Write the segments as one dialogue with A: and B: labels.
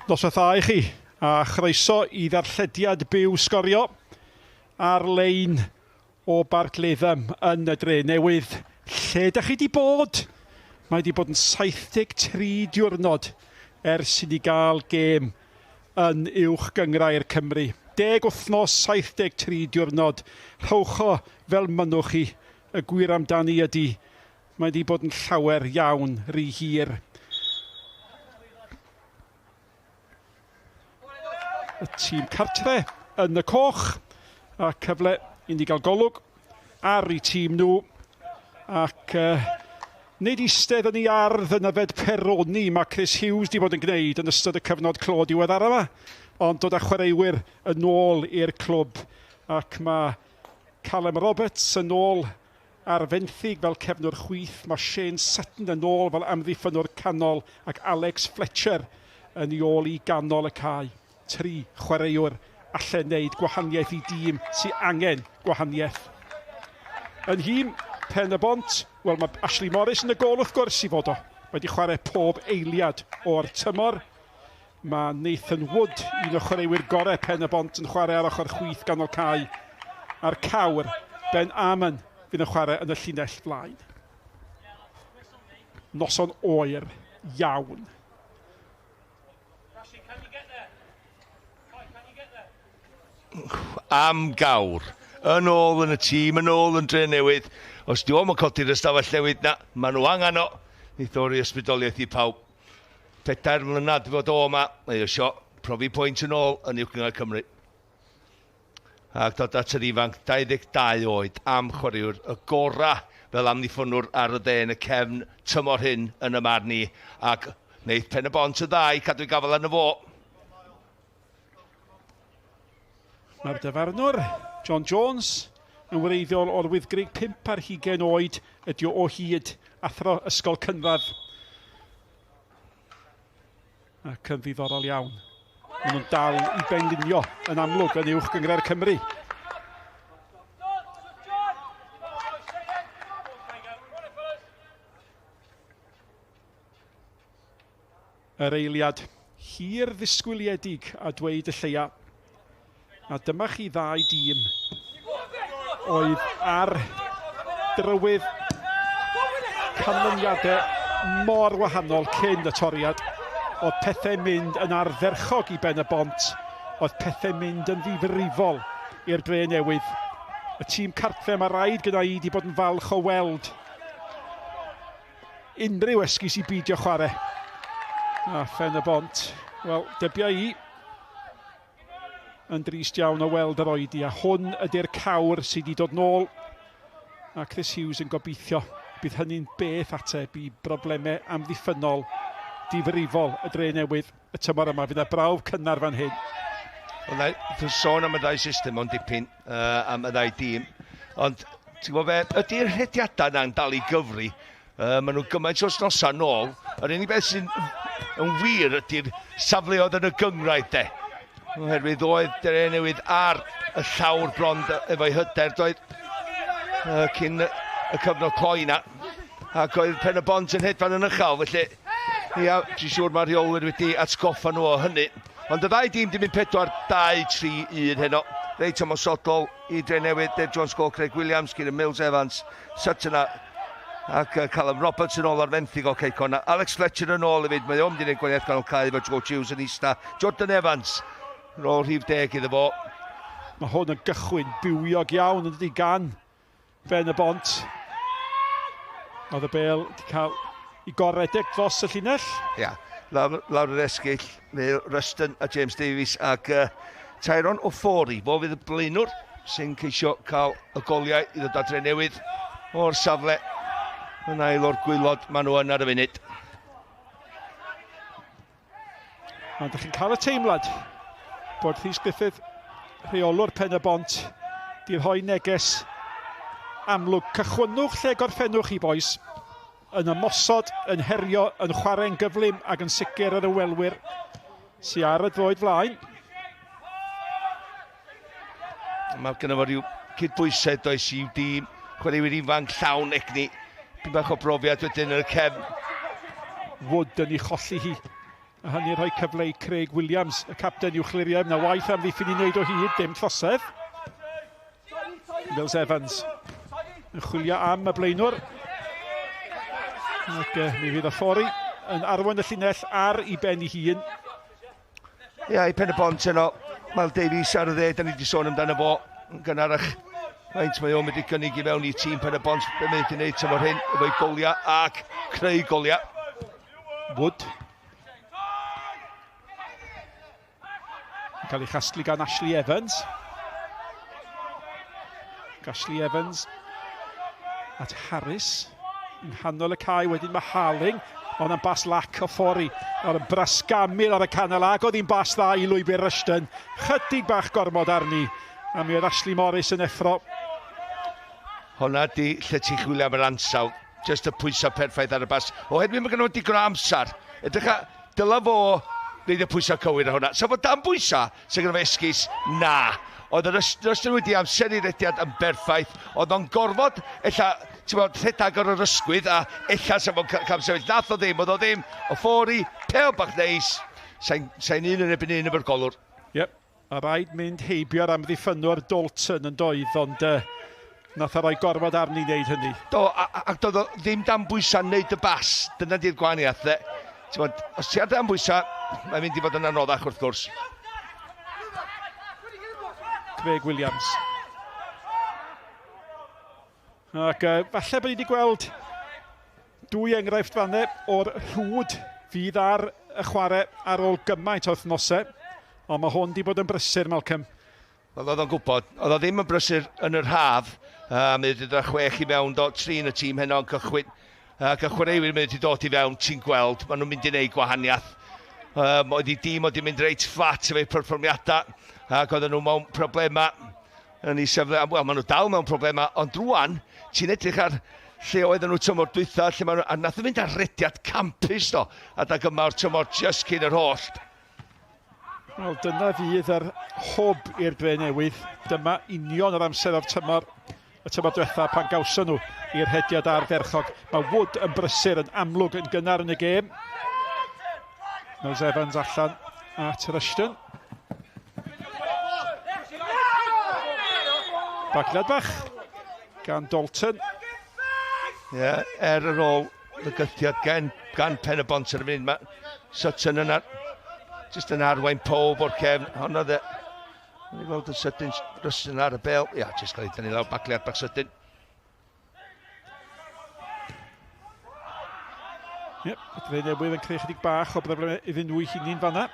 A: Noswaith dda i chi, a chroeso i ddarllediad byw Sgorio ar lein o Bartleddam yn y Drenewydd. Lle ydych chi wedi bod? Mae wedi bod yn 73 diwrnod ers i ni gael gêm yn uwch gyngrau'r Cymru. 10 wythnos, 73 diwrnod. Rhowch o fel mynnwch chi. Y gwir amdani ydy, mae wedi bod yn llawer iawn rhy hir. Y tîm cartre yn y coch, a cyfle i ni gael golwg ar eu tîm nhw, ac nid eistedd yn ei ardd yn yfed peroni mae Chris Hughes wedi bod yn gwneud yn ystod y cyfnod clo diweddar yma, ond dod â chwaraewyr yn ôl i'r clwb, ac mae Callum Roberts yn ôl ar fenthyg fel cefnwr chwith, mae Shane Sutton yn ôl fel amddiffynwr canol, ac Alex Fletcher yn ei ôl i ganol y cae. 3 chwaraewr allan wneud gwahaniaeth i dîm sy'n angen gwahaniaeth. Yn hym, Pen-y-bont, wel mae Ashley Morris yn y gol wrth gwrs i fod o. Wedi chwarae pob eiliad o'r tymor. Mae Nathan Wood, un o chwaraewyr gorau Pen-y-bont, yn chwarae ar ochr chwith ganol cae. A'r cawr, Ben Amon, fydd yn chwarae yn y llinell flaen. Noson oer iawn.
B: Am gawr, yn ôl yn y tîm, yn ôl yn Drenewydd. Os di o'm yn codi'r ystafell newid na, maen nhw angen o. Nid o'r ysbrydoliaeth i pawb. 4 mlynedd fod o yma, mae eisiau profi pwynt yn ôl yn uwch gyngor Cymru. Ac dod at yr ifanc 22 oed am chwaraewr y gorau fel amddiffynwr ar y dde yn y cefn tymor hyn yn y marn ni. Ac wneud Pen-y-bont y dda i cadw gafel yn y fo.
A: Mae'r dyfarnwr, John Jones, yn wreiddiol o'r wyddgrug 5 ar 20 oed, ydy o hyd athro ysgol cynradd. Ac yn ddiddorol iawn. Maen nhw'n dal i benlinio yn amlwg yn uwch gyngrau'r Cymru. Yr eiliad hir ddisgwyliedig a dweud y lleia. A dyma chi ddau dîm oedd ar drywydd canlyniadau mor wahanol cyn y toriad. Oedd pethau mynd yn ardderchog i Pen-y-bont, oedd pethau mynd yn ddifrifol i'r Drenewydd. Y tîm cartre mae rhaid gyda i wedi bod yn falch o weld unrhyw esgus i beidio chwarae. A Pen-y-bont, wel, dybia i, yn drist iawn o weld yr oedi, a hwn ydy'r cawr sydd wedi dod nôl. A Chris Hughes yn gobeithio bydd hynny'n beth ateb i broblemau amddiffynol difrifol y Drenewydd y tymor yma. Fydd y brawf cynnar fan hyn.
B: Wel, dwi'n sôn am y ddau system o'n dipyn am y ddau dîm. Ond, ti'n gwybod fe, ydy'r hediadau na'n dal i gyfri. Maen nhw gymaint o wthnosau nôl. Yr unig beth sy'n wir ydy'r safleoedd yn y gyngraedd de. Oherwydd oedd Drenewydd ar y llawr bron efo'i hyder doedd cyn y cyfnod cloi na. Ac oedd Pen-y-bont yn hedfan yn uchel, felly ia, dwi'n siŵr mae rheolwyr wedi atgoffa nhw o hynny. Ond y ddau dîm di mynd 4-2-3-1 heno. Reit ymosodol i Drenewydd, Dave Jones, Craig Williams, Kieran Mills Evans, Sutton ac Callum Roberts yn ôl ar fenthyg o Ceicon. Alex Fletcher yn ôl hefyd, mae o'n mynd i'n gwaniaeth ganol cae efo George Hughes yn ista. Jordan Evans, rôl rhif 10 iddo fo.
A: Mae hwn yn gychwyn bywiog iawn yn ydy gan Pen-y-bont. Oedd y bel wedi cael ei goredig dros y llinell.
B: Ia, lawr yr esgyll, mae Ruston a James Davies ac Tyrone O'Forey. Fo fydd y blaenwr sy'n ceisio cael y goliau i ddod â Drenewydd o'r safle yn ail o'r gwylod maen nhw yn ar y funud.
A: A ydych chi'n cael y teimlad bod Rhys Griffith, rheolwr Pen-y-bont, di rhoi neges amlwg. Cychwynnwch lle gorffennwch chi, bois. Yn ymosod, yn herio, yn chwarae'n gyflym ac yn sicr ar y welwyr sy'n ar y droed flaen.
B: Mae gen i ryw cydbwysedd does i'w dîm. Chwaraewyr ifanc llawn egni. Pyn bach o brofiad wedyn yn y cefn.
A: Wood yn ei cholli hi. A hynny rhoi cyfle i Craig Williams, y capten i'w chlirio. Na waith am ddiffyn i wneud o hyd, dim trosedd. Mills Evans yn chwilio am y blaenwr. Ac mi fydd y ffori yn arwain y llinell ar i ben i hun.
B: Ia, i Pen-y-bont yno. Mal Davies ar y dde, da ni wedi sôn amdano fo. Yn gynharach. Faint mae o'n mynd i gynnig i mewn i tîm Pen-y-bont. Be mynd i wneud tymor hyn, efo'i goliau ac creu goliau.
A: Wood. Yn cael ei chasglu gan Ashley Evans. Ashley Evans at Harris yn nghanol y cae, wedyn mae Harling, ond yn bas lac o ffori ar y brasgamil ar y canol, ag oedd hi'n bas dda i Lwybr Rushton, chydig bach gormod arni, a mi oedd Ashley Morris yn effro.
B: Honna di lle ti chwilio am yr ansawdd, just y pwysau perffaith ar y bas. Oherwydd mae gen nhw digon o amser, edrych dyla fo wneud y pwysau cywir o hwnna. So fod dan bwysau, sy'n gen nhw esgus, na. Oedd yr ystod wedi amser i rediad yn berffaith. Oedd o'n gorfod, ella, ti'n bod, rhedag o'r ysgwydd, a ella sef o'n cael sefyll. Nath o ddim, oedd o ddim, o ffori, peo bach neis. Sa'n un yn ebyn un efo'r golwr.
A: Yep, a rhaid mynd heibio'r am ddiffynwr Dalton yn doedd, ond nath o roi gorfod arni wneud hynny.
B: Do, ac doedd o ddim dan bwysau wneud y bas. Dyna di'r gwahaniaeth, de. Ti'n bod, os ti ar dan bwysau, mae'n mynd i fod yn anoddach wrth gwrs.
A: Craig Williams. Ac falle bod ni wedi gweld dwy enghraifft fanne o'r rhwd fydd ar y chwarae ar ôl gymaint o wythnosau. Ond mae hwn wedi bod yn brysur, Malcolm.
B: Oedd o'n gwybod. Oedd o ddim yn brysur yn yr haf. Mae wedi dod 6 i mewn, do 3 yn y tîm heno'n cychwyn. Ac y chwaraewyr mae wedi dod i fewn, ti'n gweld. Maen nhw'n mynd i wneud gwahaniaeth. Oedd i dîm wedi mynd reit fflat efo'i perfformiadau. Ac oedden nhw mewn problema yn ei sefle, wel maen nhw dal mewn problema, ond rwan ti'n edrych ar lle oedden nhw tymor dwytha, lle maen nhw, a nath nhw fynd ar rediad campus do, a dag yma o'r tymor just cyn yr holl.
A: Wel, dyna fydd yr hwb i'r Drenewydd. Dyma union yr amser o'r tymor, y tymor diwetha pan gawson nhw i'r hediad ar ferchog. Mae Wood yn brysur, yn amlwg, yn gynnar yn y gêm. Mills Evans allan at Rushton. Bagliad bach gan Dalton.
B: Ie, ar ôl y gythiad gan Pen-y-bont ar y mynd. Mae Sutton yna, jyst yn arwain pob o'r cefn. Honna dde. Ni weld y Sutton Rushton ar y bel. Ia, jyst cael ei dynnu lawr bagliad bach Sutton.
A: Ie, y Drenewydd yn creu chydig bach o broblemau iddyn nhw i hunin fanna.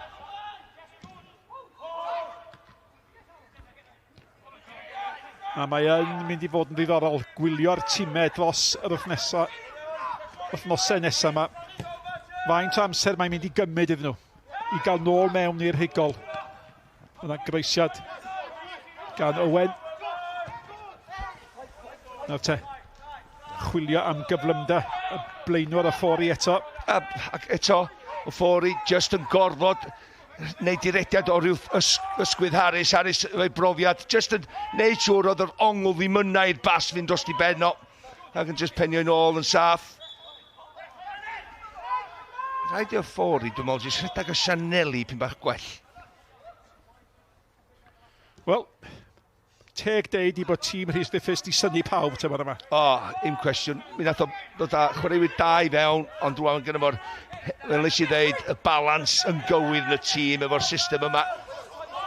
A: A mae yn mynd i fod yn ddiddorol gwylio'r tîmau dros yr wythnosau nesaf yma. Faint o amser mae'n mynd i gymryd iddyn nhw i gael nôl mewn i'r higol. Yna groesiad gan Owen. Nawr te, chwilio am gyflymda y blaenwr y ffori eto.
B: Ac eto, y ffori just yn gorfod wneud i rediad o ryw ysgwydd Harris efo'i brofiad, just yn wneud siŵr oedd yr ongl ddim yna i'r bas fynd dros di benno, ac yn just penio yn ôl yn saff. Rhaid i'r ffori, dwi'n meddwl, jyst rhedag y Sianeli pyn bach gwell.
A: Wel, teg deud i bod tîm Rhys Griffiths di synnu pawb tymor yma.
B: Un cwestiwn. Mi nath o ddod â chwaraewyr da i fewn, ond rwan gyda fo'r, fel nes i ddeud, y balans yn gywir yn y tîm efo'r system yma.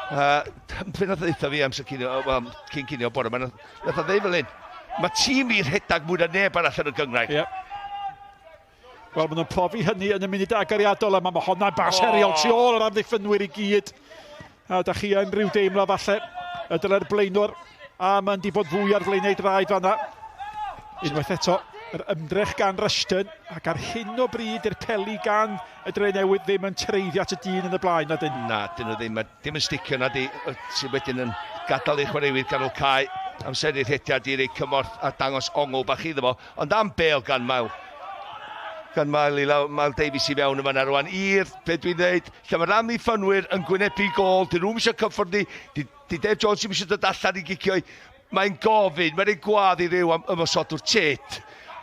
B: Fe nath o ddeitha fi amser cyn cynio bore, nath o ddeud fel hyn. Mae tîm i'r rhedag mwy na neb arall yn y gyngrair.
A: Yep. Wel, maen nhw'n profi hynny yn y munud agoriadol yma. Mae hwnna'n bas heriol tu ôl yr amddiffynwyr i gyd. A da chi yn rhyw deimlo falle y dyle'r blaenwr, a mae'n di bod fwy ar flaenau draed fanna. Unwaith eto, yr ymdrech gan Rushton, ac ar hyn o bryd i'r peli gan y Drenewydd ddim yn treiddio at y dyn yn y blaen, na dyn.
B: Na, dyn nhw ddim, dim yn sticio na di, sy'n wedyn yn gadael ei chwaraewyr gan o cae, amser i'r hediad i rei cymorth a dangos ongl bach iddo fo, ond am bel gan Mael. gan Mael Davies I fewn yma na rwan i'r be dwi'n dweud, lle mae'r amddiffynwyr yn gwynebu gol, dyn nhw'n eisiau cyffwrdd di Dave Jones ddim eisiau dod allan I gicio mae'n gofyn, mae'n ei gwadd I ryw ymosodwr tit.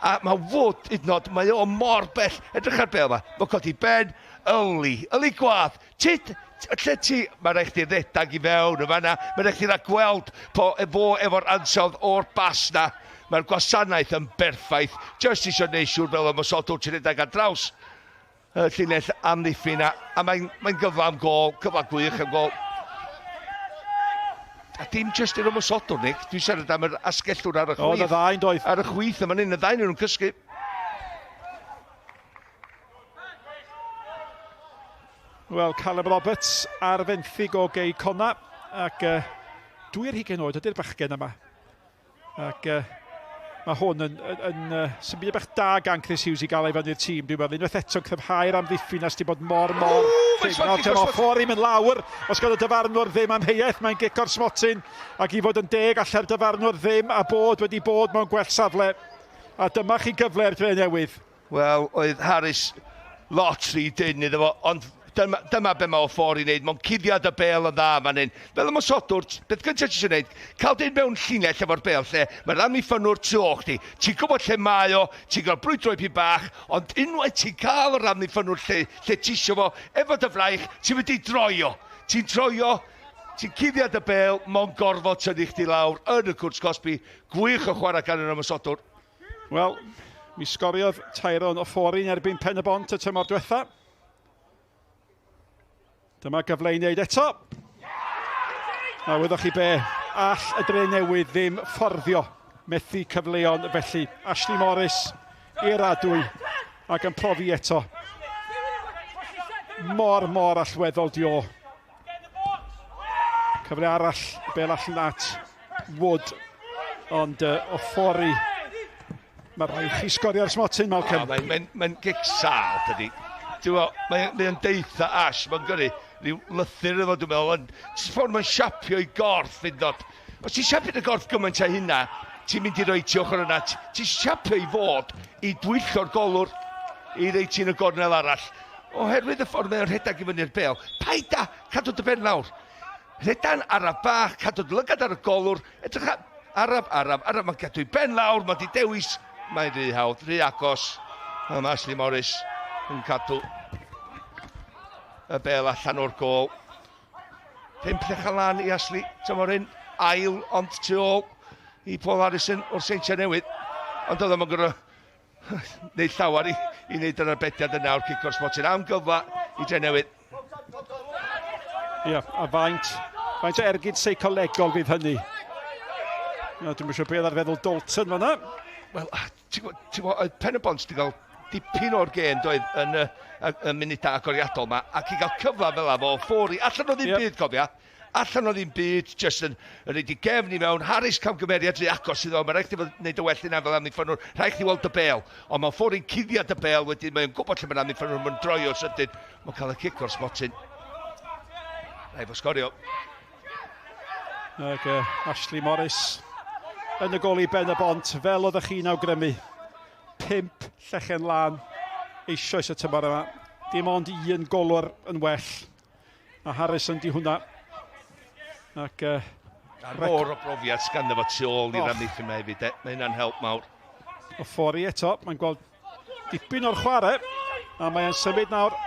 B: A mae Wood, hydnod, mae o mor bell, edrych ar bel yma, mae codi ben, yli gwadd, tit, lle ti, mae rhaid chdi redag I fewn y fanna, mae rhaid chdi rhagweld efo'r ansawdd o'r bas na, mae'r gwasanaeth yn berffaith, just eisiau neud siŵr fel ymosodwr ti'n redag ar draws llinell amddiffyn a mae'n gyfla am gol, cyfla gwych am gol. A dim just i'r ymosodwr, Nick. Dwi'n siarad am yr asgellwr ar y chwith.
A: O, na ddain doedd.
B: Ar y chwith yma yn y ddain nhw'n cysgu.
A: Wel, Callum Roberts ar fenthyg o gei conna. Ac dwi'r 20 oed ydy'r bachgen yma. Ac mae hwn yn sy'n byd bach da gan Chris Hughes I gael ei fyny'r tîm. Dwi'n meddwl, unwaith eto'n cryfhau'r amddiffyn as di bod mor... Ffor I mynd lawr, os gael y dyfarnwr ddim amheuaeth, mae'n gico'r smotyn, ac I fod yn deg alla'r dyfarnwr ddim a bod wedi bod mewn gwell safle. A dyma chi gyfle'r Drenewydd.
B: Wel, oedd Harris lot rhy dyn iddo fo, ond dyma be mae o ffordd I wneud, mae'n cuddiad y bel yn dda fan hyn. Fel ymosodwr, beth gyntaf ti eisiau gwneud, cael dyn mewn llinell efo'r bel lle, mae'r amddiffynwr tu o'ch ti. Ti'n gwybod lle mae o, ti'n cael brwydro I pi bach, ond unwaith ti'n cael yr amddiffynwr lle ti eisiau fo, efo dy fraich, ti'n mynd I droio. Ti'n droio, ti'n cuddiad y bel, mae'n gorfod tynnu chdi lawr yn y cwrs Cosby, gwych o chwarae gan yr ymosodwr.
A: Wel, mi sgoriodd Tyrone o Ffori'n erbyn Pen-y-bont y tymor diwetha. Dyma gyfle I wneud eto. A wyddwch chi be, all y Drenewydd ddim fforddio methu cyfleon felly. Ashley Morris i'r adwy ac yn profi eto. Mor allweddol dio. Cyfle arall, bel allan at Wood. Ond o Ffori, mae rhaid chi sgorio'r smotyn, Malcolm.
B: Mae'n gig sal, dydi. Mae'n deitha Ash, mae'n gyrru rhyw lythyr efo, dwi'n meddwl, ond ffordd mae'n siapio I gorff, fyndod. Os ti'n siapio y gorff gymaint a hynna, ti'n mynd I roi ti ochr yna, ti'n siapio I fod I dwyllo'r golwr I roi ti'n y gornel arall. Oherwydd y ffordd mae'n rhedag I fyny'r bel. Paida, cadw dy ben lawr. Rhedan araf bach, cadw dy lygad ar y golwr, edrych araf, mae'n cadw I ben lawr, mae'n di dewis, mae'n rhy hawdd, rhy agos. Mae Ashley Morris yn cadw y bel allan o'r gol. 5 lechan lan I Ashley, tymor hyn, ail ond tu ôl I Paul Harrison o'r Seintiau Newydd. Ond oedd yma'n gwrdd neud llawer I wneud yr arbediad yna o'r cicor smotyn am gyfa I Drenewydd.
A: Ia, a faint o ergyd seicolegol fydd hynny. Dwi'n mysio beth ar feddwl Dalton fan'na.
B: Wel, ti'n gwybod, Pen-y-bont wedi cael dipyn o'r gen doedd yn y munudau agoriadol yma, ac I gael cyfla fel efo Ffori. Allan o ddim byd, cofia. Allan o ddim byd, just yn rhaid I gefn I mewn. Harris camgymeriad rhy agos iddo, mae rhaid I fod wneud y well yna fel amddiffynwr. Rhaid I weld y bel, ond mae Ffori'n cuddiad y bel wedyn, mae'n gwybod lle mae'n amddiffynwr, mae'n droi o sydyn. Mae'n cael y cic o'r smotyn. Rhaid o Sgorio.
A: Ac Ashley Morris yn y gol I Pen-y-bont, fel oeddech chi'n awgrymu. 5 llechen lan eisoes y tymor yma. Dim ond un golwr yn well. A Harrison di hwnna. Ac...
B: Mor o brofiad sganddo fo tu ôl i'r amddiffyn yma hefyd. Mae hynna'n help mawr.
A: O Ffori eto, mae'n gweld dipyn o'r chwarae. A mae'n symud nawr.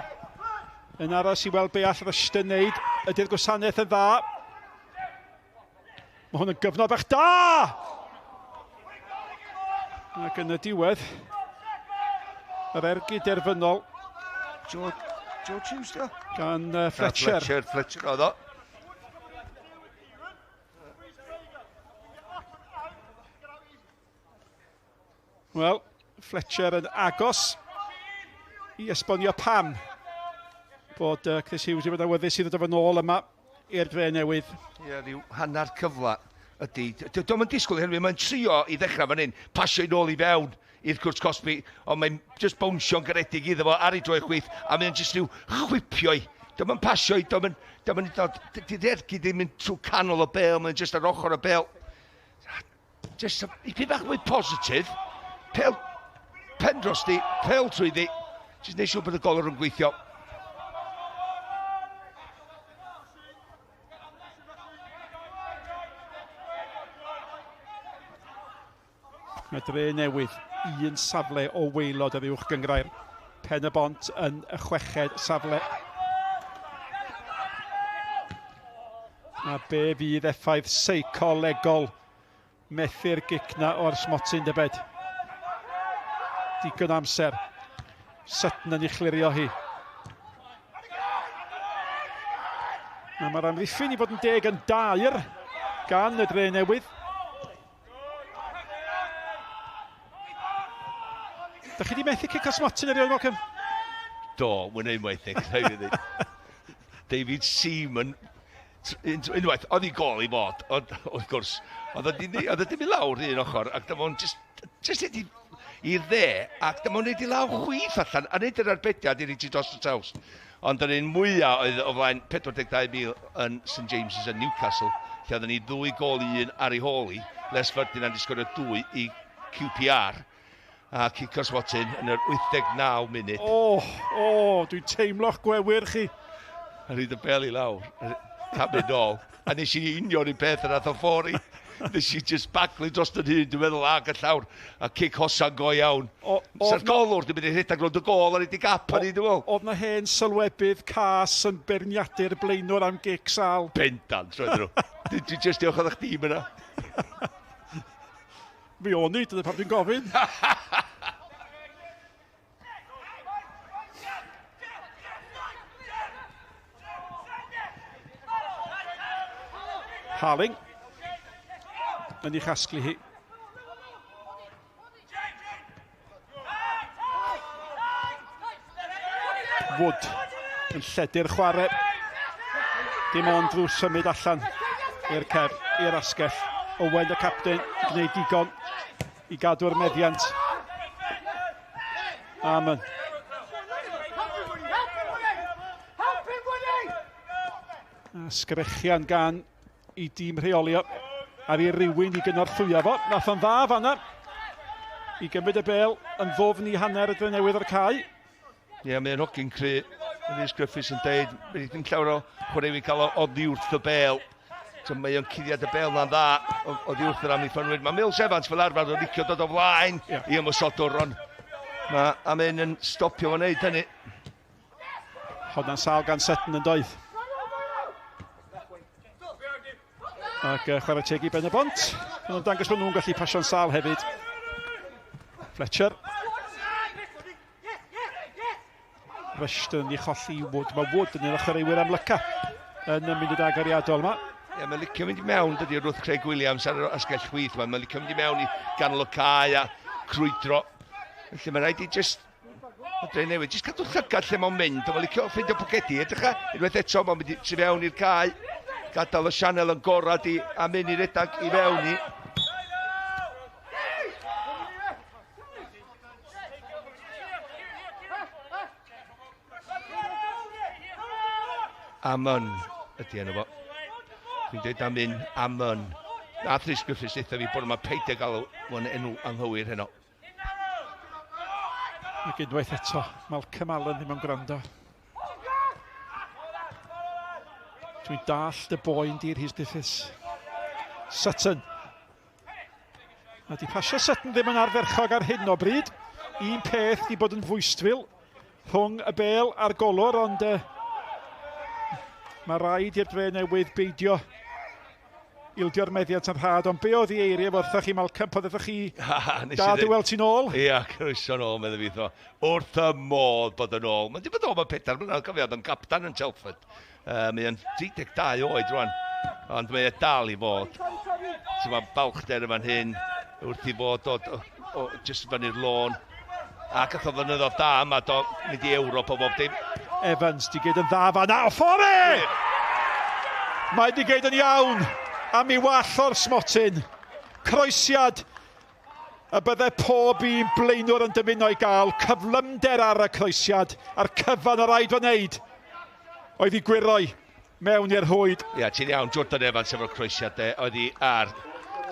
A: Yn aros I weld be all Ryston wneud. Ydy'r gwasanaeth yn dda. Mae hwn yn gyfnod bach da! Ac yn y diwedd, yr ergyd derfynol
B: George Hughes, dio?
A: Gan Fletcher.
B: Fletcher oedd o.
A: Wel, Fletcher yn agos I esbonio pam bod Chris Hughes I fod awyddus I ddod efo nôl yma i'r Drenewydd.
B: Ie, rhyw hanner cyfla ydy. Dwi'n mynd disgwyl hynny, mae'n trio I ddechrau fan hyn, pasio I nôl I fewn i'r cwrs Cosby, ond mae'n just bownsio'n garedig iddo fo ar ei droi chwith, a mae'n just rhyw chwipio I. Dwi'n mynd pasio I, dwi'n mynd dod, di'r ergyd ddim yn trwy canol o bel, mae'n just ar ochr o bel. Just, I pi bach mwy positif, pen dros di, pel trwy di. Jyst neud siŵr bod y golwr yn gweithio.
A: Mae Drenewydd un safle o waelod yr uwch gyngrair. Pen-y-bont yn y chweched safle. A be fydd effaith seicolegol methu'r gigna o'r smotyn debed. Digon amser. Sutton yn ei chlirio hi. Mae'r amddiffyn i fod yn 10 yn dair gan y Drenewydd. Da chi di methu cic o smotyn erioed, Malcolm?
B: Do, mwyn unwaith. David Seaman, unwaith, oedd hi gol i fod, ond wrth gwrs, oedd hi ddim i lawr un ochr, ac dyma hwn jyst wedi i'r dde, ac dyma hwn wedi lawr chwith allan, a nid yr arbediad i'r eiti dros y traws. Ond yr un mwyaf oedd o flaen 42,000 yn St James's yn Newcastle, lle oedd ni 2 gol i 1 ar ei hôl i, Les Ferdinand i sgorio 2 i QPR. A cic o smotyn yn yr 89 munud.
A: Dwi'n teimlo'ch gwewyr chi.
B: A rhaid y bel i lawr, cabin ôl. A nes i union i'n peth yn ath o ffori. Nes i just baglu dros yn hyn, dwi'n meddwl ag y llawr. A cic hosan go iawn. Sa'r golwr, dwi'n mynd i rhedeg rownd y gol, a rhaid i gapa ni, dwi'n meddwl.
A: Oedd na hen sylwebydd cas yn berniadu'r blaenwr am gic sal.
B: Bendant, roedd nhw. Dwi'n just diolch oedd eich dîm yna.
A: Fi o'n i, dyna pam dwi'n gofyn. Harling yn ei chasglu hi. Wood yn lledu'r chwarae. Dim ond drwy symud allan i'r cefn, i'r asgell. Owen y capten, gwneud digon i gadw'r meddiant. Amen. A sgrechian gan i dîm rheolio ar ei rywun i gynorthwyo fo. Nath o'n dda fanna i gymryd y bel yn ddofn i hanner y Drenewydd o'r cae.
B: Ie, mae'n hogyn cry. Rhys Griffiths yn deud, mae'n ddim llawer o chwaraewi cael oddi wrth y bel. Mae o'n cuddiad y bel na'n dda oddi wrth yr amddiffynwyr. Mae Mills Evans fel arfer o'n licio dod o flaen i ymwysodwr, ond a mae'n yn stopio fo'n neud hynny.
A: Hwnna'n sal gan Sutton yn doedd. Ac chwarae teg i Pen-y-bont. Yn dangos bod nhw'n gallu pasio'n sal hefyd. Fletcher. Rushton i cholli Wood. Mae Wood yn un ochr eiwyr amlyca yn y munud agoriadol yma.
B: Ie, mae'n licio mynd i mewn, dydy wrth Craig Williams ar yr asgell chwith. Mae'n licio mynd i mewn i ganol y cae a crwydro. Felly mae'n rhaid i just... Drenewydd, jyst cadw llygad lle mae'n mynd. Mae'n licio ffeindio pwgedi. Edrych unwaith eto, mae'n mynd i fewn i'r cae. Gadael y sianel yn gorad i a mynd i'r redag i fewn i. Amon ydy enw fo. Dwi'n dweud am un Amon. Nath Rhys Griffiths eitha fi bod yma peidio gael o'n enw anghywir heno.
A: Ac unwaith eto, Malcolm Allen ddim yn gwrando. Dwi'n dallt y boen di'r Rhys Griffiths. Sutton. A di pasio Sutton ddim yn arferchog ar hyn o bryd. Un peth di bod yn fwystfil rhwng y bel a'r golwr, ond mae rhaid i'r Drenewydd beidio ildio'r meddiant yn rhad, ond be oedd ei eiriau wrthach chi, Malcolm, pod ydych chi dad i weld ti'n ôl?
B: Ia, croeso nôl, meddwl fi ddo. Wrth y modd bod yn ôl. Mae'n di bod o'n pedair mlynedd cofiad yn captan yn Chelford. Mae'n 32 oed rwan, ond mae'n dal i fod. Mae'n balchder yma'n hyn, wrth i fod jyst fan i'r lôn. Ac oedd o ddynyddodd da yma, do mynd i Ewrop o bob dim.
A: Evans di gyd yn dda fanna, o ffori! Mae di gyd yn iawn am i wall o'r smotyn. Croesiad y bydde pob un blaenwr yn dymuno i gael. Cyflymder ar y croesiad, a'r cyfan o raid fo wneud. Oedd i gwiroi mewn i'r hwyd.
B: Ia, ti'n iawn, Jordan Evans efo'r croesiad, oedd hi ar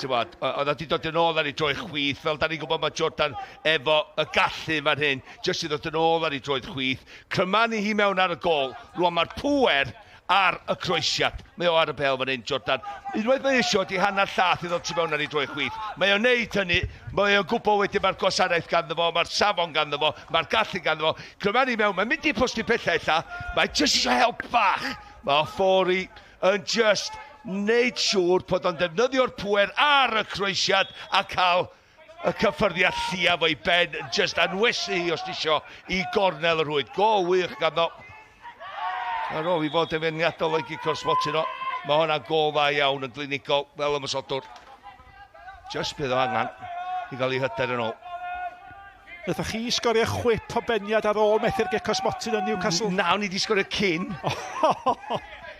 B: oedd wedi dod yn ôl ar ei droed chwith, fel da ni'n gwybod mae Jordan efo y gallu fan hyn, jyst i ddod yn ôl ar ei droed chwith, crymannu hi mewn ar y gol, rwan mae'r pŵer ar y croesiad. Mae o ar y bel fan hyn, Jordan. Unwaith mae eisiau di hanner llath i ddod ti mewn ar ei droed chwith. Mae o'n neud hynny, mae o'n gwybod wedyn mae'r gwasanaeth ganddo fo, mae'r safon ganddo fo, mae'r gallu ganddo fo, crymannu mewn, mae'n mynd i posti pethau ella, mae jyst eisiau help bach. Mae Fori yn just wneud siŵr bod o'n defnyddio'r pŵer ar y croesiad a cael y cyffyrddiad lliaf o'i ben, just anwesu hi os di isio i gornel y rwyd. Gol wych ganddo. Ar ôl i fod efeniadol o'i gico'r sbotyn o. Mae hwnna'n gol dda iawn yn glinigol fel ymysodwr. Just bydd o angen i gael ei hyder yn ôl.
A: Ydych chi sgorio chwip o beniad ar ôl methu'r gico'r sbotyn o Newcastle?
B: Na, o'n i di sgorio cyn.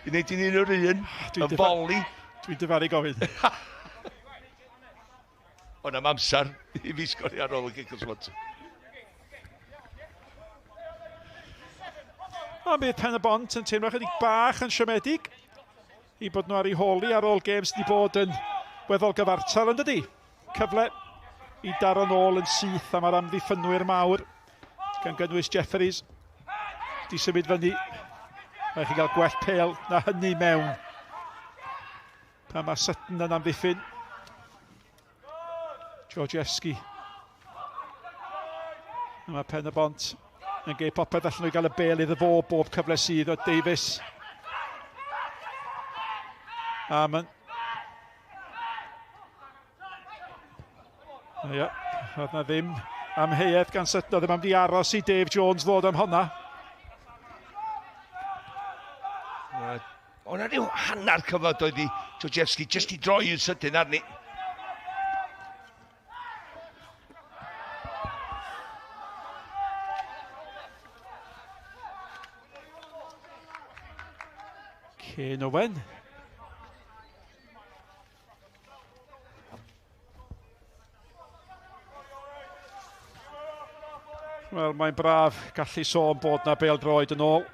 B: I wneud i'n un o'r un, y boli.
A: Dwi'n dyfaru gofyn.
B: Ond am amser i fi sgorio ar ôl y gico'r sbotyn.
A: A bydd Pen-y-bont yn teimlo chydig bach yn siomedig i bod nhw ar ei holi ar ôl games wedi bod yn weddol gyfartal yn dydi. Cyfle i daro nôl yn syth am yr amddiffynwyr mawr gan gynnwys Jefferies. Di symud fyny. Mae chi gael gwell pel na hynny mewn. Pan mae Sutton yn amddiffyn. Georgievski. A mae Pen-y-bont yn gei popeth allan nhw i gael y bel iddo fo bob cyfle sydd o Davies. Amen. Ia, oedd na ddim amheuaeth gan Sutton, ddim am di aros i Dave Jones ddod am honna.
B: O'na ryw hanner cyfnod oedd i Georgievski jyst i droi yn sydyn arni.
A: Cyn Owen. Wel, mae'n braf gallu sôn bod na bêl-droed yn ôl.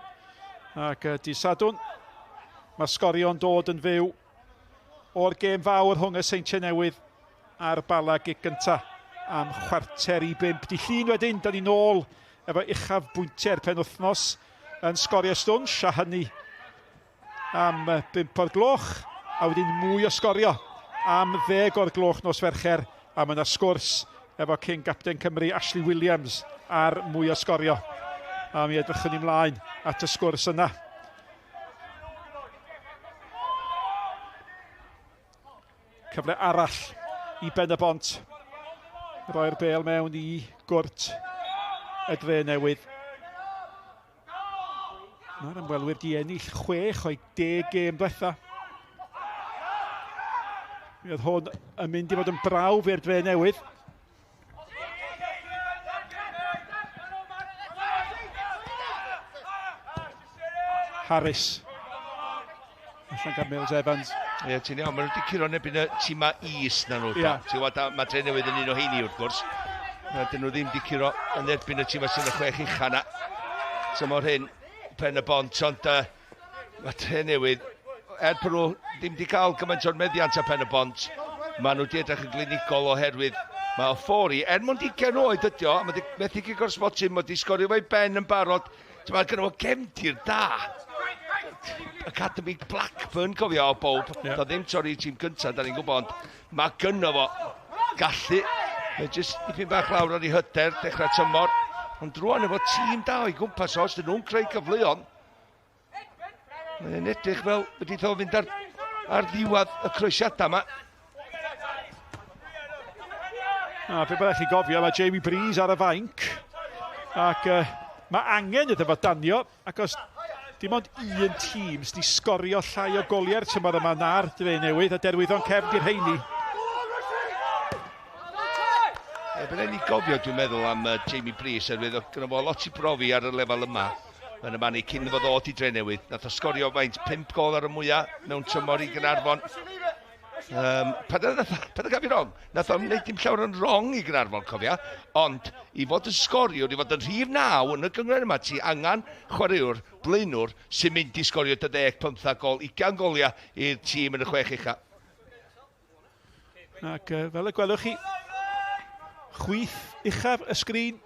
A: Ac di Sadwn. Mae Sgorio'n dod yn fyw o'r gêm fawr rhwng y Seintiau Newydd a'r Bala gig gynta am 4:45. Di llun wedyn, da ni nôl efo uchaf bwyntiau'r penwythnos yn Sgorio Stwns, a hynny am 5 o'r gloch, a wedyn mwy o sgorio am 10 o'r gloch nos Fercher, a mae yna sgwrs efo King Captain Cymru Ashley Williams ar mwy o sgorio. A mi edrychwn ni mlaen at y sgwrs yna. Cyfle arall i Pen-y-bont. Roi'r bêl mewn i gwrt y Drenewydd. Mae'r ymwelwyr di ennill 6 o'i 10 gêm diwetha. Mi oedd hwn yn mynd i fod yn brawf i'r Drenewydd. Harris. Allan gan Mills Evans.
B: Ie, ti'n iawn, maen nhw wedi curo nebyn y tîma is na nhw. Mae Drenewydd yn un o heini wrth gwrs. Dyn nhw ddim wedi curo yn erbyn y tîma sy'n y 6 ucha na. So mae'r hyn Pen-y-bont, ond mae Drenewydd, bod nhw ddim wedi cael gymaint o'r meddiant a Pen-y-bont, maen nhw wedi edrych yn glinigol oherwydd mae Fori, mwyn 20 oed ydi o, mae methu gico'r sbotyn, mae wedi sgorio fo'i ben yn barod, mae gynnu fo gefndir da. Academy Blackburn, cofio o bob, da ddim torri tîm gyntaf, da ni'n gwybod, mae gynnu fo gallu, mae jyst dipyn bach lawr ar ei hyder, dechrau tymor, ond rwan efo tîm da o'i gwmpas os, dyn nhw'n creu cyfleon. Mae'n edrych fel wedi ddo fynd ar ddiwedd y croesiadau yma.
A: Be byddech chi gofio, mae Jamie Breeze ar y fainc, ac mae angen iddo fo danio, ac os dim ond un tîm sydd wedi sgorio llai o goliau'r tymor yma na'r Drenewydd, a derwyddo'n cefndir heini.
B: Byddai'n ni gofio, dwi'n meddwl, am Jamie Breeze, oherwydd gyda fo lot i brofi ar y lefel yma. Yn y man i cyn fod o di Drenewydd. Nath o sgorio faint 5 gol ar y mwyaf mewn tymor i Gaernarfon. Pan gaf i rong, nath o'n wneud dim llawer yn rong i Gaernarfon, cofia, ond i fod yn sgorio, i fod yn rhif 9 yn y gyngor yma, ti angen chwaraewr, blaenwr, sy'n mynd i sgorio 10-15 gol, 20 goliau i'r tîm yn y 6 ucha.
A: Ac fel y gwelwch chi, chwyth uchaf y sgrin,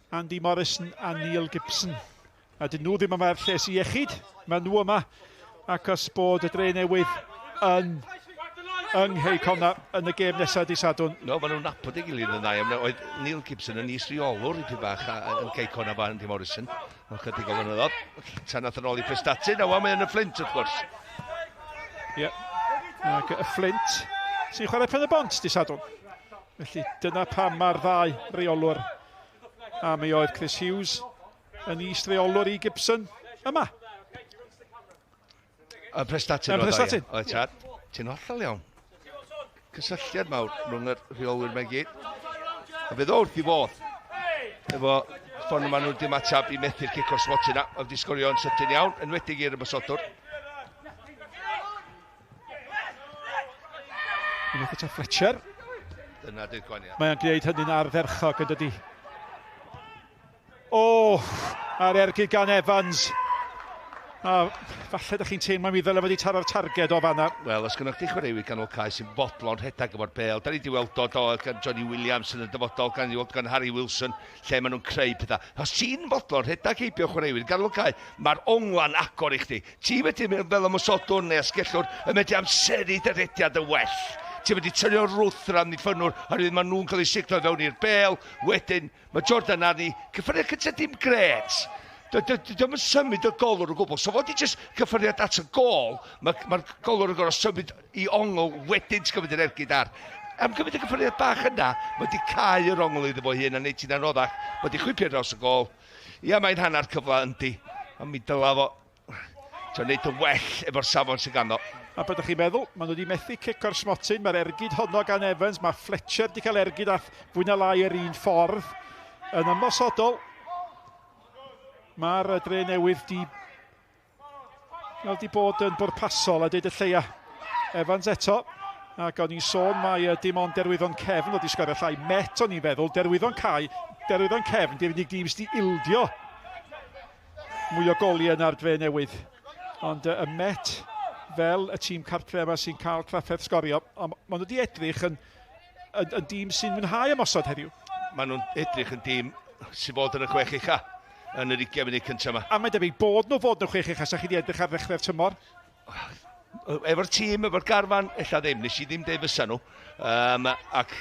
A: Andy Morrison a Neil Gibson. A dyn nhw ddim yma'r lles i iechyd, mae nhw yma acos bod y Drenewydd yn Ngheic-ona yn y gêm nesaf di Sadwn.
B: No, maen nhw'n napod ei gilydd yn ddau. Oedd Neil Gibson yn is-reolwr i pwy bach yn Ngheic-ona fa Andy Morrison. Mae'n chydig o flynyddoedd. Tan nath yn ôl i prestatu. Na, mae yn y Flint, wrth gwrs.
A: Ie, ac y Flint sy'n chwarae Pen-y-bont di Sadwn. Felly dyna pam mae'r ddau reolwr. A mi oedd Chris Hughes yn is-reolwr i Gibson yma.
B: Yn prestatyn
A: Yn prestatyn.
B: Oedd tad. Ti'n hollol iawn. Cysylltiad mawr rhwng y rheolwyr mae gyd. A fydd wrth i fodd. Efo ffôn yma nhw'n dim atab i methu'r cic o'r swatch yna. Oedd di sgorio yn sydyn iawn, yn wedig i'r ymwysodwr.
A: Unwaith eto Fletcher.
B: Dyna dy'r gwaniad.
A: Mae'n gwneud hynny'n ardderchog yn dydi. O, ar ergyd gan Evans. A falle ydych chi'n teimlo mi ddylai wedi taro'r targed o fanna.
B: Wel, os gynnwch chi chwaraewyr ganol cae sy'n bodlon rhedag efo'r bel. Da ni wedi weld o gan Johnny Williams yn y dyfodol, gan Harry Wilson, lle maen nhw'n creu pethau. Os ti'n bodlon rhedag heibio chwaraewyr ganol cae, mae'r ongla'n agor i chdi. Ti wedi mynd fel ymwysodwr neu asgellwr yn mynd i amseru dy rhediad y well. Ti wedi tynnu'r rwth ran ffynwr, oherwydd maen nhw'n cael eu siglo fewn i'r bel. Wedyn, mae Jordan Arni, cyffuriau cyntaf dim gret. Dwi'n yn symud y golwr o gwbl. So fod i jyst cyffuriad at y gol, mae'r golwr yn gorau symud i ongl wedyn ti'n gyfyd yr ergyd ar. Am gyfyd y cyffuriad bach yna, mae wedi cael yr ongl iddo fo hyn a neud ti'n anoddach. Mae wedi chwipio draws y gol. Ia, mae'n hanner cyfle yndi. A mi dyla fo. Ti'n neud y well efo'r safon sy'n ganddo.
A: A byddwch chi'n meddwl, maen nhw wedi methu cic o'r smotyn. Mae'r ergyd honno gan Evans. Mae Fletcher wedi cael ergyd ath fwy na lai yr un ffordd. Yn ymosodol, mae'r Drenewydd di bod yn bwrpasol a deud y lleia. Evans eto. Ac o'n i'n sôn mae dim ond derwyddon cefn wedi sgorio llai. Met o'n i'n feddwl, derwyddon cefn, di'r unig dîms di ildio mwy o goliau na'r Drenewydd. Ond y Met fel y tîm cartre yma sy'n cael crafferth sgorio. Maen nhw wedi edrych yn dîm sy'n mwynhau ymosod heddiw.
B: Maen nhw'n edrych yn dîm sy'n bod yn y chwech ucha yn yr 20 munud cyntaf yma.
A: A mae'n debyg bod nhw fod yn y chwech ucha sa chi wedi edrych ar ddechrau'r tymor.
B: Efo'r tîm, efo'r garfan, ella ddim, nes i ddim deud fysa nhw. Ac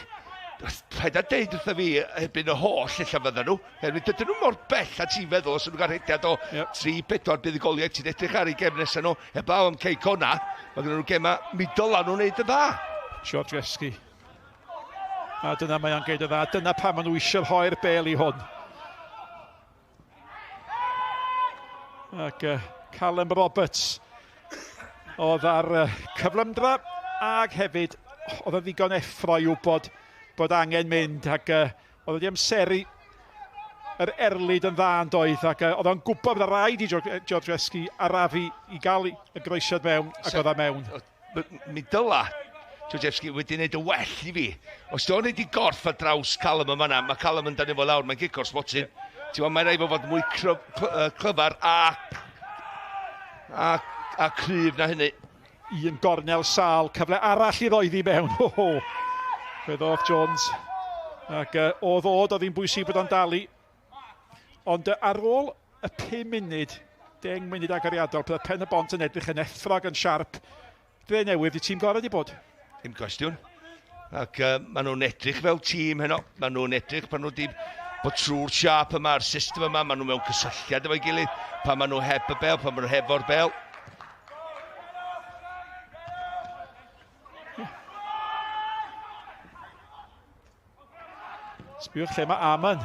B: paid a deud wrtho fi erbyn y holl ella fydda nhw. Herwydd dydyn nhw mor bell a ti'n feddwl os nhw'n cael rhediad o 3-4 buddigoliaid ti'n edrych ar ei gem nesaf nhw. Heblaw am Ngheic-ona, mae gen nhw'n gema midol a nhw'n neud y dda.
A: Georgeski. A dyna mae o'n geid y dda. Dyna pam maen nhw eisiau rhoi'r bel i hwn. Ac Callum Roberts oedd ar cyflymdra ac hefyd oedd yn ddigon effro i wybod bod angen mynd ac oedd wedi amseru yr erlyd yn dda yn doedd ac oedd o'n gwybod bod y rhaid i Georgeski arafu i gael y groesiad mewn ac oedd o mewn.
B: Mi dyla Georgeski wedi wneud y well i fi. Os di o'n neud i gorff ar draws Callum yma na, mae Callum yn dynnu fo lawr, mae'n gic o'r sbotyn. Mae'n rhaid fod mwy clyfar a cryf na hynny.
A: Un gornel sal, cyfle arall i roedd i mewn. Fydd oedd Jones. Ac o ddod oedd hi'n bwysig bod o'n dalu. Ond ar ôl y 5 munud, 10 munud agoriadol, bydd y Pen-y-bont yn edrych yn effrog, yn siarp. Drenewydd, y tîm gorau di bod.
B: Dim cwestiwn. Ac maen nhw'n edrych fel tîm heno. Maen nhw'n edrych pan nhw di bod trwy'r siarp yma, a'r system yma, maen nhw mewn cysylltiad efo'i gilydd, pan maen nhw heb y bel, pan maen nhw hefo'r bel.
A: Sbiwch lle mae Aman.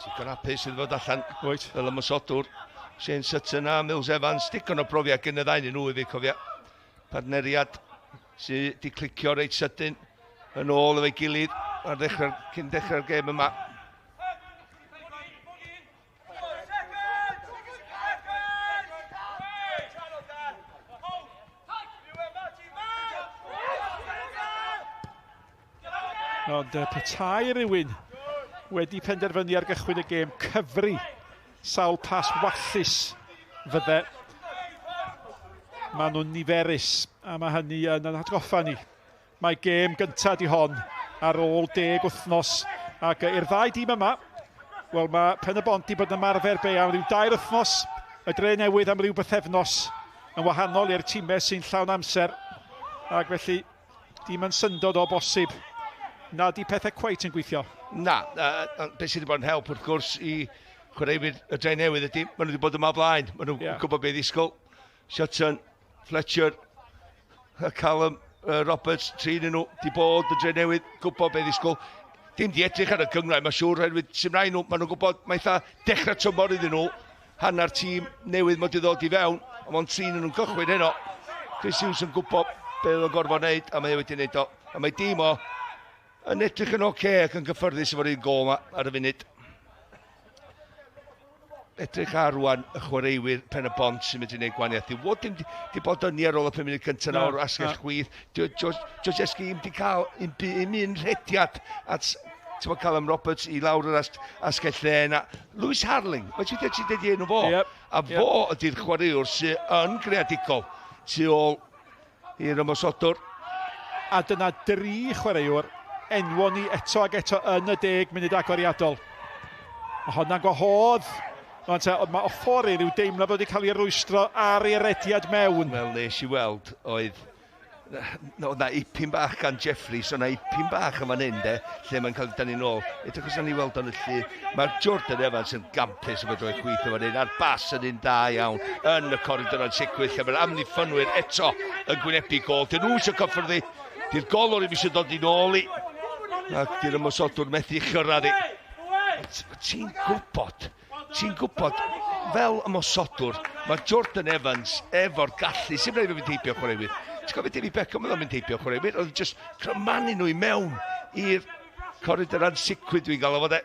B: Digon hapus sydd fod allan
A: Wyt.
B: fel ymwysodwr. Shane Sutton a Mills Evans, digon o brofiad gen y ddain i nhw i fi cofio. Partneriad sydd wedi clicio reit sydyn yn ôl efo'i gilydd cyn dechrau'r gêm yma.
A: Ond petai rhywun wedi penderfynu ar gychwyn y gêm cyfri sawl pas wallus fydde. Maen nhw'n niferus a mae hynny yn atgoffa ni Mae gêm gyntaf di hon ar ôl 10 wythnos. Ac i'r ddau dîm yma, wel mae Pen-y-bont di bod yn ymarfer be am ryw 2 wythnos, y Drenewydd am ryw bythefnos, yn wahanol i'r tîmau sy'n llawn amser. Ac felly, dim yn syndod o bosib na di pethau cweit yn gweithio.
B: Na, beth sydd wedi bod yn help wrth gwrs i chwaraewyr y Drenewydd ydy, maen nhw wedi bod yma blaen, maen nhw'n gwybod beth ddisgwyl. Sutton, Fletcher, Callum, Roberts, trin nhw, di bod y Drenewydd, gwybod beth ddisgwyl. Dim di edrych ar y gyngrau, mae'n siŵr, oherwydd Symrae nhw, maen nhw'n gwybod, mae eitha dechrau tymor iddyn nhw, hanner tîm newydd mod i ddod i fewn, a mae'n trin nhw'n cychwyn heno. Chris Hughes yn gwybod beth o'n gorfod wneud, a mae wedi wneud o. A mae dim o yn edrych yn oce ac yn gyffyrddus efo'r un gol yma ar y funud. Edrych ar rwan y chwaraewyr Pen-y-bont sy'n mynd i wneud gwaniaeth. Wod dim di bod yn ar ôl y 5 munud cyntaf nawr o asgell chwyth. Joseski ddim di cael un rhediad at Callum Roberts i lawr yr asgell lle. Lewis Harling, mae ti'n dweud i enw fo. A fo ydy'r chwaraewr sy'n yn greadigol tu ôl i'r ymosodwr.
A: A dyna 3 chwaraewr enwon ni eto ag eto yn y 10 munud agoriadol. Mae hwnna'n gwahodd. Mae offori rhyw deimlo bod wedi cael ei rwystro ar ei rediad mewn.
B: Wel, nes i weld, oedd na ipyn bach gan Jeffries, o'na ipyn bach yn fan hyn, lle mae'n cael ei danu nôl. Edrych os na ni weld o'n y lle. Mae Jordan Evans yn gampus o fod o'i chwyth o fan hyn, a'r bas yn un da iawn yn y corridor yn sicwyll, lle mae'r amddiffynwyr eto yn gwynebu gol. Dyn nhw eisiau cyffyrddi, di'r golwr i mi eisiau dod i nôl i, ac di'r ymosodwr methu chyrraedd i. Ti'n gwybod, fel ymosodwr, mae Jordan Evans efo'r gallu, sy'n rhaid yn mynd heibio chwaraewyr. Ti'n gofio David Beckham oedd yn mynd heibio chwaraewyr, oedd jyst crymanu nhw i mewn i'r corridor ansicwydd dwi'n gael o fod e.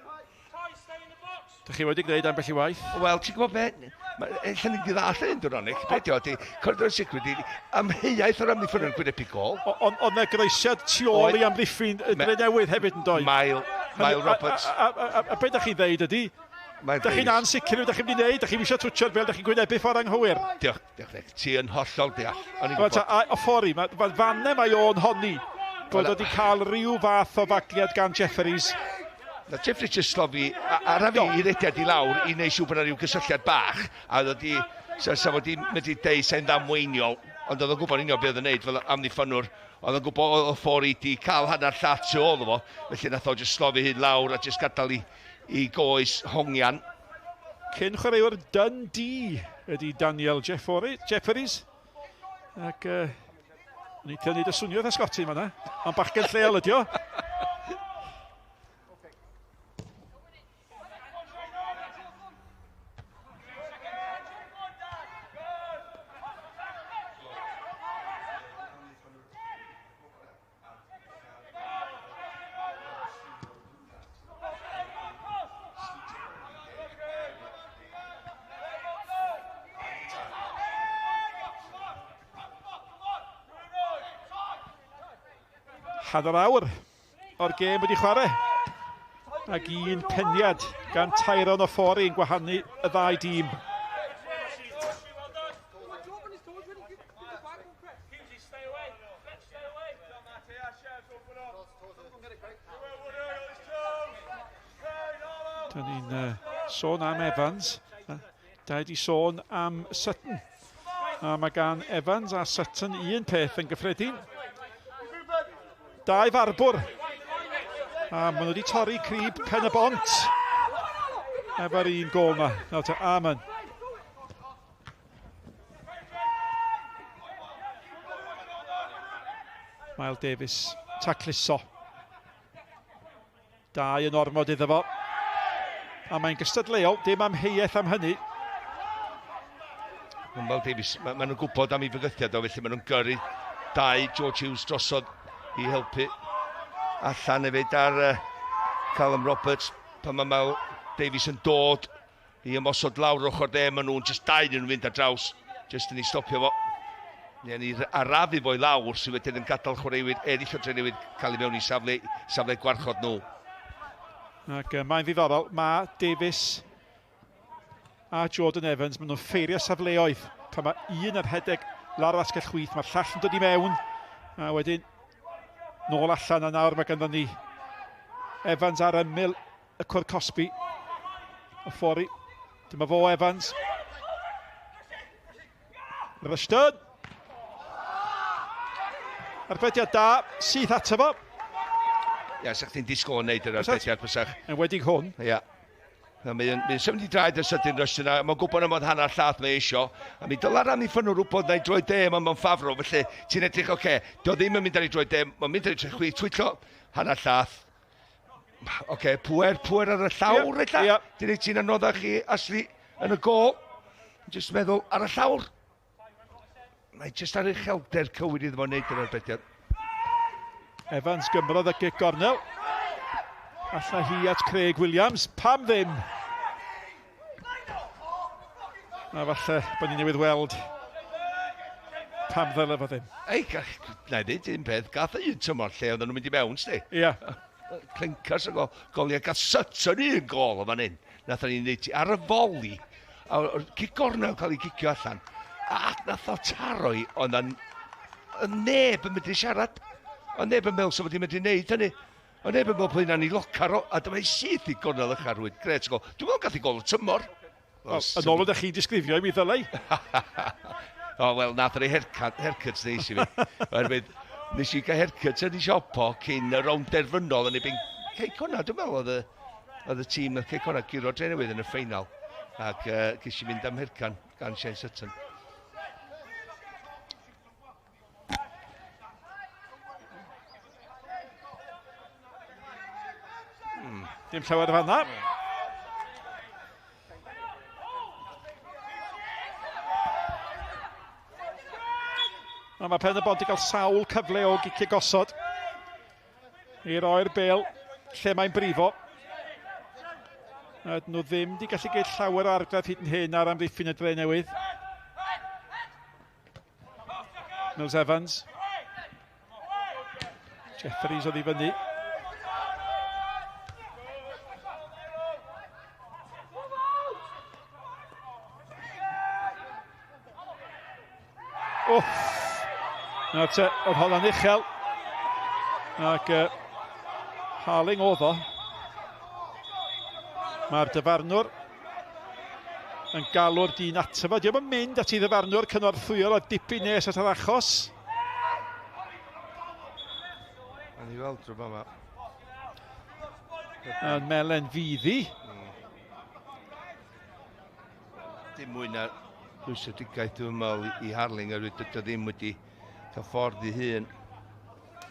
A: Dych chi wedi gwneud ambell i waith?
B: Wel, ti'n gwybod beth? Ella ni'n ddall yn Dwronic, beth ydi, corridor ansicwydd, amheuaeth o'r amddiffyn yn gwynebu gol.
A: Ond y greisiad tu ôl i amddiffyn y Drenewydd hefyd yn dod.
B: Mile Roberts.
A: A beth ydych chi'n ddeud ydy? Dych chi'n ansicr ydych chi'n mynd i wneud? Dych chi'n eisiau twtio'r bel? Dych chi'n gwynebu ffordd anghywir?
B: Diolch. Ti yn hollol deall.
A: O ffori, fanne mae o'n honni bod wedi cael rhyw fath o fagliad gan Jeffries.
B: Jeffries jyst slofi, a rafi i rediad i lawr i wneud siw bod yna rhyw gysylltiad bach, a oedd wedi, sa fod i'n mynd i deud sy'n ddamweiniol, ond oedd o'n gwybod union beth oedd yn wneud fel amddiffynwr, oedd o'n gwybod o ffori di cael hanner llat tu ôl o fo, felly nath o jyst slofi hyn lawr a jyst gadael i goes hongian.
A: Cyn chwaraewr Dundee ydy Daniel Jeffries. Ac nid y swniodd esgoti yma na. Ond bachgen lleol ydi o. Hanner awr o'r gêm wedi chwarae. Ac un peniad gan Tyrone o ffori yn gwahanu y ddau dîm. Dyna ni'n sôn am Evans. Da wedi sôn am Sutton. A mae gan Evans a Sutton un peth yn gyffredin. 2 farbwr. A maen nhw wedi torri crib Pen-y-bont efo'r un gol yma. Amen. Miles Davis, tacluso. 2 yn ormod iddo fo. A mae'n gystadleuol, dim amheuaeth am hynny.
B: Miles Davis, maen nhw'n gwybod am ei fygythiad o, felly maen nhw'n gyrru 2 George Hughes drosodd i helpu allan hefyd ar Callum Roberts pan mae Miles Davis yn dod i ymosod lawr ochr de, maen nhw'n just 2 yn fynd ar draws just yn ei stopio fo. Ni arafu fo'i lawr sydd wedyn yn gadael chwaraewyr eraill o Drenewydd cael ei mewn i safle gwarchod nhw.
A: Ac mae'n ddiddorol, mae Davis a Jordan Evans, maen nhw'n ffeirio safleoedd pan mae un yr rhedeg lawr asgell chwyth, mae'r llall yn dod i mewn a wedyn Nôl allan a nawr mae ganddo ni Evans ar ymyl y cwr Cosby. Y ffori. Dyma fo Evans. Rystyn. Arbediad da, syth ato fo.
B: Ia, sa'ch ti'n disgwyl yn neud yr arbediad bysach.
A: Yn wedig hwn.
B: Ia. Mae'n symud i draed y sydyn Rystyn a mae'n gwybod am oedd hanner llath mae eisio. A mi dyla'r am i ffynwr wybod na i droi dem am mewn ffafro. Felly ti'n edrych, oce, dio ddim yn mynd ar ei droi dem. Mae'n mynd ar ei chwi, twyllo hanner llath. Oce, pwer ar y llawr ella.
A: Ia.
B: Ti'n anoddach chi Ashley yn y gol. Just meddwl ar y llawr. Mae jyst ar ei chelder cywir iddo fo wneud yr arbediad.
A: Evans gymrodd y gic gornel. Alla hi at Craig Williams. Pam ddim? A falle bod ni newydd weld pam ddyle fo ddim.
B: Ei, na i ddweud un peth, gath un tymor lle oedden nhw'n mynd i mewn, sti.
A: Ia.
B: Clincers y goliau, gath Sutton un gol o fan hyn. Nath ni'n neud ar y foli. O'r cic gornel cael ei gicio allan. A nath o taroi, ond neb yn mynd i siarad. Ond neb yn meddwl sef wedi mynd i wneud hynny. Ond neb yn meddwl pwy na'n ei locar o, a dyma i syth i gornel y charwyd. Gret gol. Dwi'n meddwl gath i gol y tymor.
A: Yn ôl ydych chi disgrifio i mi ddylai.
B: O, wel, nath o'r haircuts neis i fi. Oherwydd, nes i gael haircuts yn ei siopo cyn y rownd derfynol yn ei bing. Ceic hwnna, dwi'n meddwl oedd y tîm na ceic hwnna giro Drenewydd yn y ffeinal. Ac ges i fynd am haircan gan Shane Sutton.
A: Dim llawer fanna. A mae Pen-y-bont i gael sawl cyfle o gicio gosod i roi'r bêl lle mae'n brifo. Nhw ddim wedi gallu gael llawer o argraff hyd yn hyn ar amddiffyn y Drenewydd. Mills Evans. Jeffries oedd i fyny. Oedd hwnna'n uchel. Ac Harling oedd o. Mae'r dyfarnwr yn galw'r dyn ato fo. Diolch yn mynd at i ddyfarnwr cynorthwyol o dipyn nes at yr achos.
B: A ni weld drwy fama.
A: Yn Melen Fyddi.
B: Dim mwy na rwysadigaeth dwi'n meddwl i Harling a rwy'n dydw ddim wedi cael ffordd i hun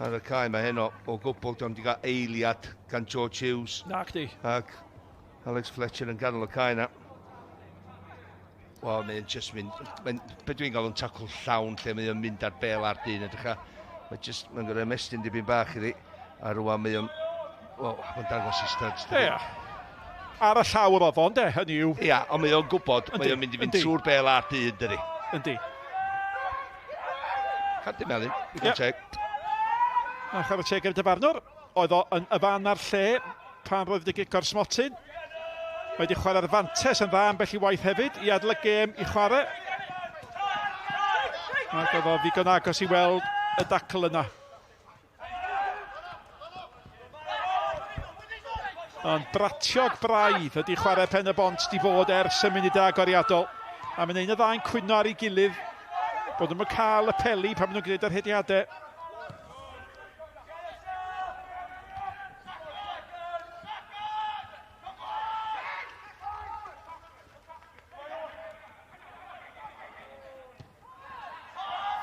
B: ar y cae mae heno o gwbl. Dwi'n wedi cael eiliad gan George Hughes.
A: Nac di.
B: Ac Alex Fletcher yn ganol y cae na. Wel, mae'n just mynd... Be dwi'n gael yn tacl llawn lle mae'n mynd ar bel ar dyn edrych. Mae'n gwneud ymestyn dipyn bach i ddi. A rwan mae'n... Wel, mae'n dangos i studs.
A: Ia. Ar y llawr o fo, de, hynny yw.
B: Ia, ond mae'n gwybod, mae'n mynd i fynd trwy'r bel ar dyn, dydi.
A: Yndi.
B: Cadw melyn, digon teg.
A: A char y teg i'r dyfarnwr. Oedd o yn y fan ar lle pan roedd wedi gicio'r smotyn. Mae wedi chwarae'r fantes yn dda ambell i waith hefyd i adl y gêm i chwarae. Ac oedd o ddigon agos i weld y dacl yna. Ond bratiog braidd ydy chwarae Pen-y-bont di fod ers y munud agoriadol. A mae'n ein y ddau'n cwyno ar ei gilydd. Bod nhw'n cael y peli pan maen nhw'n gwneud yr hediadau.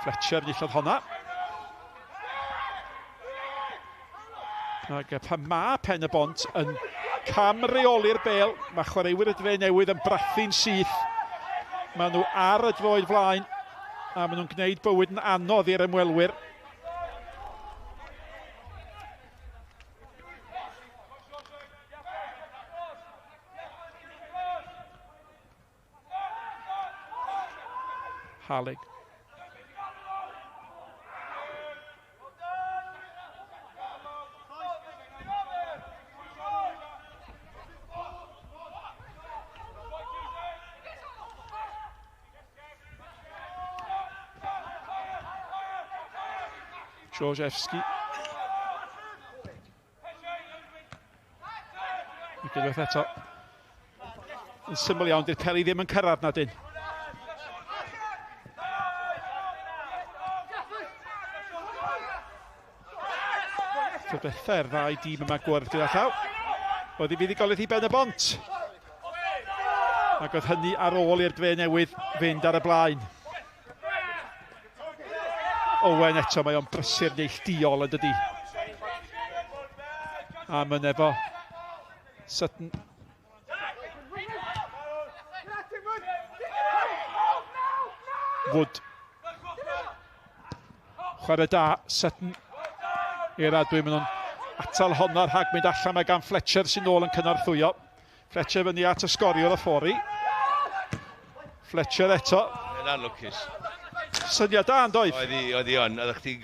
A: Fletcher nillodd honna. Ac pan mae Pen-y-bont yn camreoli'r bêl, mae chwaraewyr y Drenewydd yn brathu'n syth. Maen nhw ar y droed flaen a maen nhw'n gwneud bywyd yn anodd i'r ymwelwyr. Harling. Georgievski. Unwaith eto. Yn syml iawn, di'r peli ddim yn cyrraedd na dyn. Rhywbethau'r ddau dîm yma gwrdd gyda llaw. Oedd i fuddigoliaeth i Pen-y-bont. Ac oedd hynny ar ôl i'r Drenewydd fynd ar y blaen. Owen eto, mae o'n brysur neilldiol yn dydi. A mynd efo Sutton. Wood. Chwarae da, Sutton. I'r adwy, maen nhw'n atal honno rhag mynd allan, mae gan Fletcher sy'n ôl yn cynorthwyo. Fletcher fyny at y Sgorio y ffori. Fletcher eto.
B: Yn anlwcus.
A: Syniad da yn doedd.
B: Oedd hi on. Oedd chdi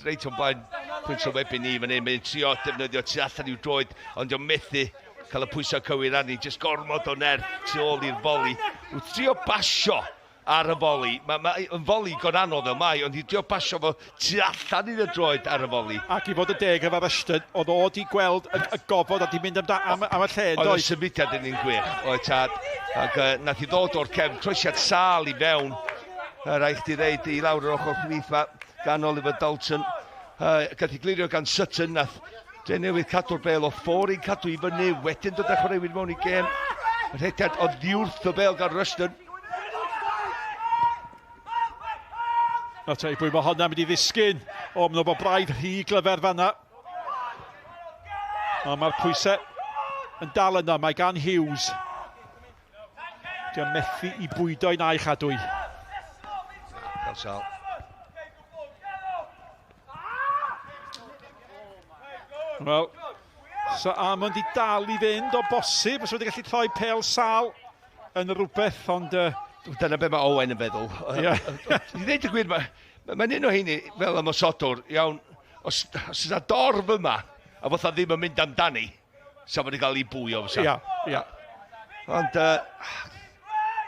B: reit o'n blaen pwynt o webyn ni fan hyn. Mae'n trio defnyddio tu allan i'w droed, ond o'n methu cael y pwysau cywir arni. Just gormod o nerf tu ôl i'r foli. Wrth trio basio ar y foli. Yn foli gon anodd o mai, ond i trio basio fo tu allan i'r droed ar y foli.
A: Ac i fod y deg efo'r ystod, oedd o di gweld y gofod a di mynd am y lle yn doedd.
B: Oedd y symudiad yn un gwych, oedd tad. Ac nath i ddod o'r cefn, croesiad sal i fewn. Rhaid chdi ddeud i lawr yr ochr chwith fa, gan Oliver Dalton. Gath i glirio gan Sutton, nath Drenewydd cadw'r bel o ffori, cadw i fyny, wedyn dod â chwaraewyr mewn i gem. Yr hediad oedd ddiwrth o bel gan Ruston.
A: O te, pwy mae honna mynd i ddisgyn. O, maen nhw bod braidd rhy glyfer fanna. O, mae'r pwysau yn dal yna, mae gan Hughes. Di'n methu i bwydo i na'i chadwy.
B: Cael sal.
A: Wel, so Amond i dal i fynd o bosib, os wedi gallu troi pel sal yn rhywbeth, ond...
B: Dyna be mae Owen yn feddwl. I ddeud y gwir, mae'n un o heini fel ymosodwr, iawn, os yna dorf yma, a fatha ddim yn mynd amdani, sa wedi cael ei bwy o fysa.
A: Ia.
B: Ond,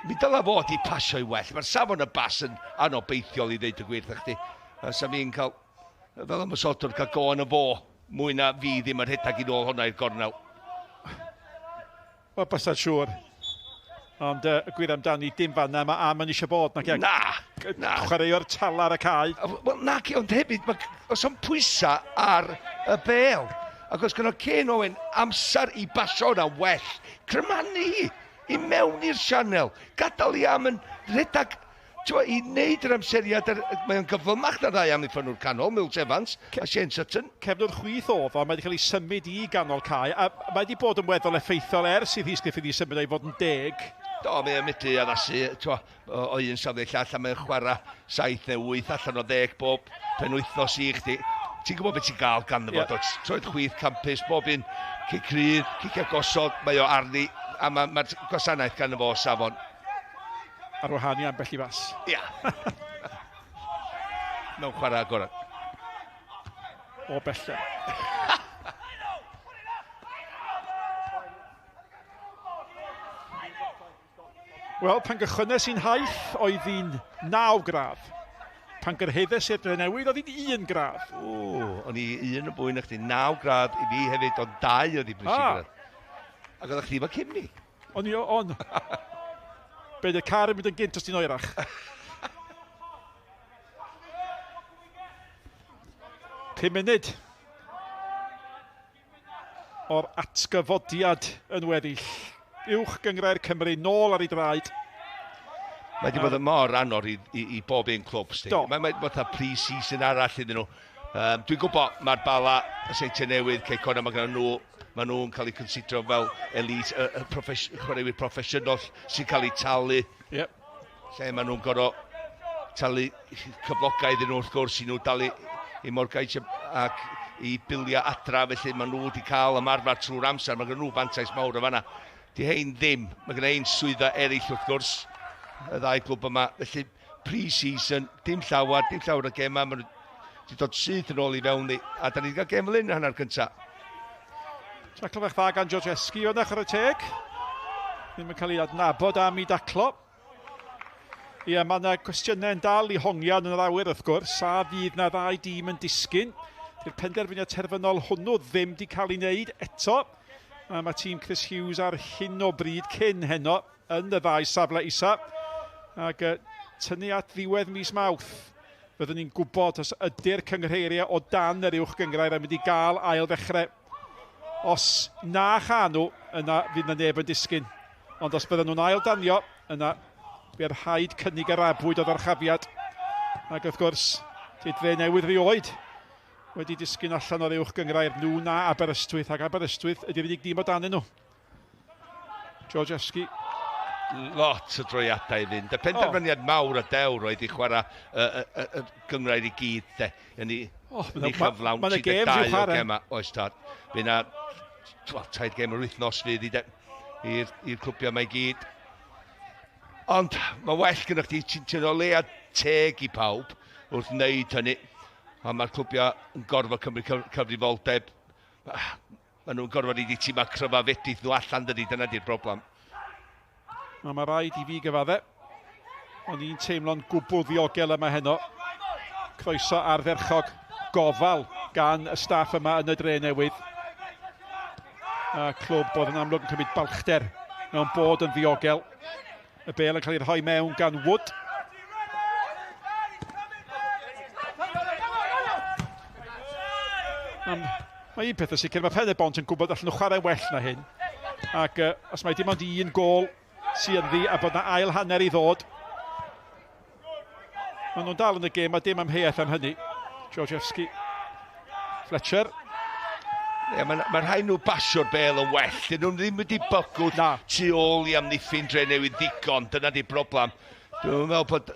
B: mi dyla fod i pasio i well. Mae'r safon y bas yn anobeithiol i ddeud y gwir, ddech chi. Sa fi'n cael, fel ymosodwr, cael go yn y fo, mwy na fi ddim yn rhedag i nôl hwnna i'r gornel.
A: Wel, bysau'n siŵr. Ond y gwir amdani, dim fanna, mae Am yn eisiau bod.
B: Na.
A: Chwaraeo'r tal ar y cae.
B: Wel, nac, ond hefyd, os o'n pwysau ar y bel, ac os gyda Ken Owen amser i basio hwnna well, crymanu i mewn i'r sianel, gadael i Am yn redag, i wneud yr amseriad, mae o'n gyflymach na ddau am i ffynw'r canol, Mills Evans a Shane Sutton.
A: Cefnwr chwith oedd o, mae wedi cael ei symud i ganol cae, a mae wedi bod yn weddol effeithiol ers i Rhys Griffith i symud ei fod yn deg.
B: Do, mae'n medru addasu, o un safle llall, a mae'n chwarae 7 neu 8 allan o 10 bob penwythnos i chdi. Ti'n gwybod beth ti'n gael ganddo fo, troed chwith campus, bob un cic rydd, cic agosod, mae o arni, a mae'r gwasanaeth ganddo fo safon.
A: Ar wahanu ambell i fas.
B: Ia. Mewn chwarae agorad.
A: O bellau. Wel, pan gychwynnes i'n haith, oedd hi'n 9 gradd. Pan gyrhaeddes i'r Drenewydd, oedd hi'n 1 gradd.
B: O'n i 1 o bwyn o'ch 9 gradd i fi hefyd, ond 2 oedd hi bwysig gradd. Ac oedd chdi efo cymni.
A: On. Be, dy'r car yn mynd yn gynt os ti'n oerach. Pum munud o'r atgyfodiad yn weddill. Uwch gyngrair Cymru, nôl ar ei draed.
B: Mae wedi bod yn mor anor i bob un clwb. Mae'n fatha pre-season arall iddyn nhw. Dwi'n gwybod mae'r bala y Seintiau Newydd, Ceicona, mae gen nhw, maen nhw'n cael eu considero fel elite, chwaraewyr proffesiynol sy'n cael eu talu. Lle maen nhw'n gorau talu cyflogau iddyn nhw wrth gwrs i nhw dalu i mortgage ac i biliau adra, felly maen nhw wedi cael ymarfer trwy'r amser. Mae gen nhw fantais mawr o fanna. Di hein ddim, mae gen ein swydda eraill wrth gwrs, y ddau glwb yma. Felly pre-season, dim llawer o gemau, maen nhw wedi dod syth yn ôl i fewn ni, a da ni wedi cael gem fel un hanner cyntaf.
A: Taclo fach dda gan Georgeski o'n ar y teg. Ddim yn cael ei adnabod am i daclo. Ia, mae yna cwestiynau yn dal i hongian yn yr awyr wrth gwrs, a fydd yna ddau dîm yn disgyn. Di'r penderfyniad terfynol hwnnw ddim wedi cael ei wneud eto. A mae tîm Chris Hughes ar hyn o bryd cyn heno yn y ddau safle isa. Ac tynnu at ddiwedd mis Mawrth, byddwn ni'n gwybod os ydy'r cynghreiriau o dan yr uwch gyngrair yn mynd i gael ail ddechrau. Os na cha nhw, yna fydd na neb yn disgyn. Ond os bydden nhw'n ail danio, yna bydd rhaid cynnig yr abwyd o ddarchafiad. Ac wrth gwrs, Drenewydd rioed wedi disgyn allan o'r uwch gyngrair nhw na Aberystwyth, ac Aberystwyth ydy'r unig dim o dan nhw. Georgievski.
B: Lot o droiadau i fynd. Y penderfyniad mawr o dewr oedd i chwarae y gyngrair i gyd. Ni chyflawn 32 o gema oes tad. Fe na taid gem yr wythnos fydd i'r clwbiau mae gyd. Ond mae well gyda chdi, ti'n o leia teg i pawb wrth wneud hynny. A mae'r clwbiau yn gorfod cymryd cyfrifoldeb. Maen nhw'n gorfod i tîm a cryfafedydd nhw allan dydy, dyna di'r broblem.
A: A mae rhaid i fi gyfadde. Ond ni'n teimlo'n gwbl ddiogel yma heno. Croeso ardderchog gofal gan y staff yma yn y Drenewydd. A clwb bod yn amlwg yn cymryd balchder mewn bod yn ddiogel. Y bel yn cael ei rhoi mewn gan Wood. Mae un peth yn sicr, mae Pen-y-bont yn gwybod allan nhw chwarae well na hyn. Ac os mae dim ond un gol sy'n ynddi a bod na ail hanner i ddod. Maen nhw'n dal yn y gêm a dim amheuaeth am hynny. Georgievski. Fletcher.
B: Mae'r rhaid nhw basio'r bel yn well. Dyn nhw'n ddim wedi bygwd tu ôl i amddiffyn Drenewydd ddigon. Dyna di broblem. Dwi'n meddwl bod...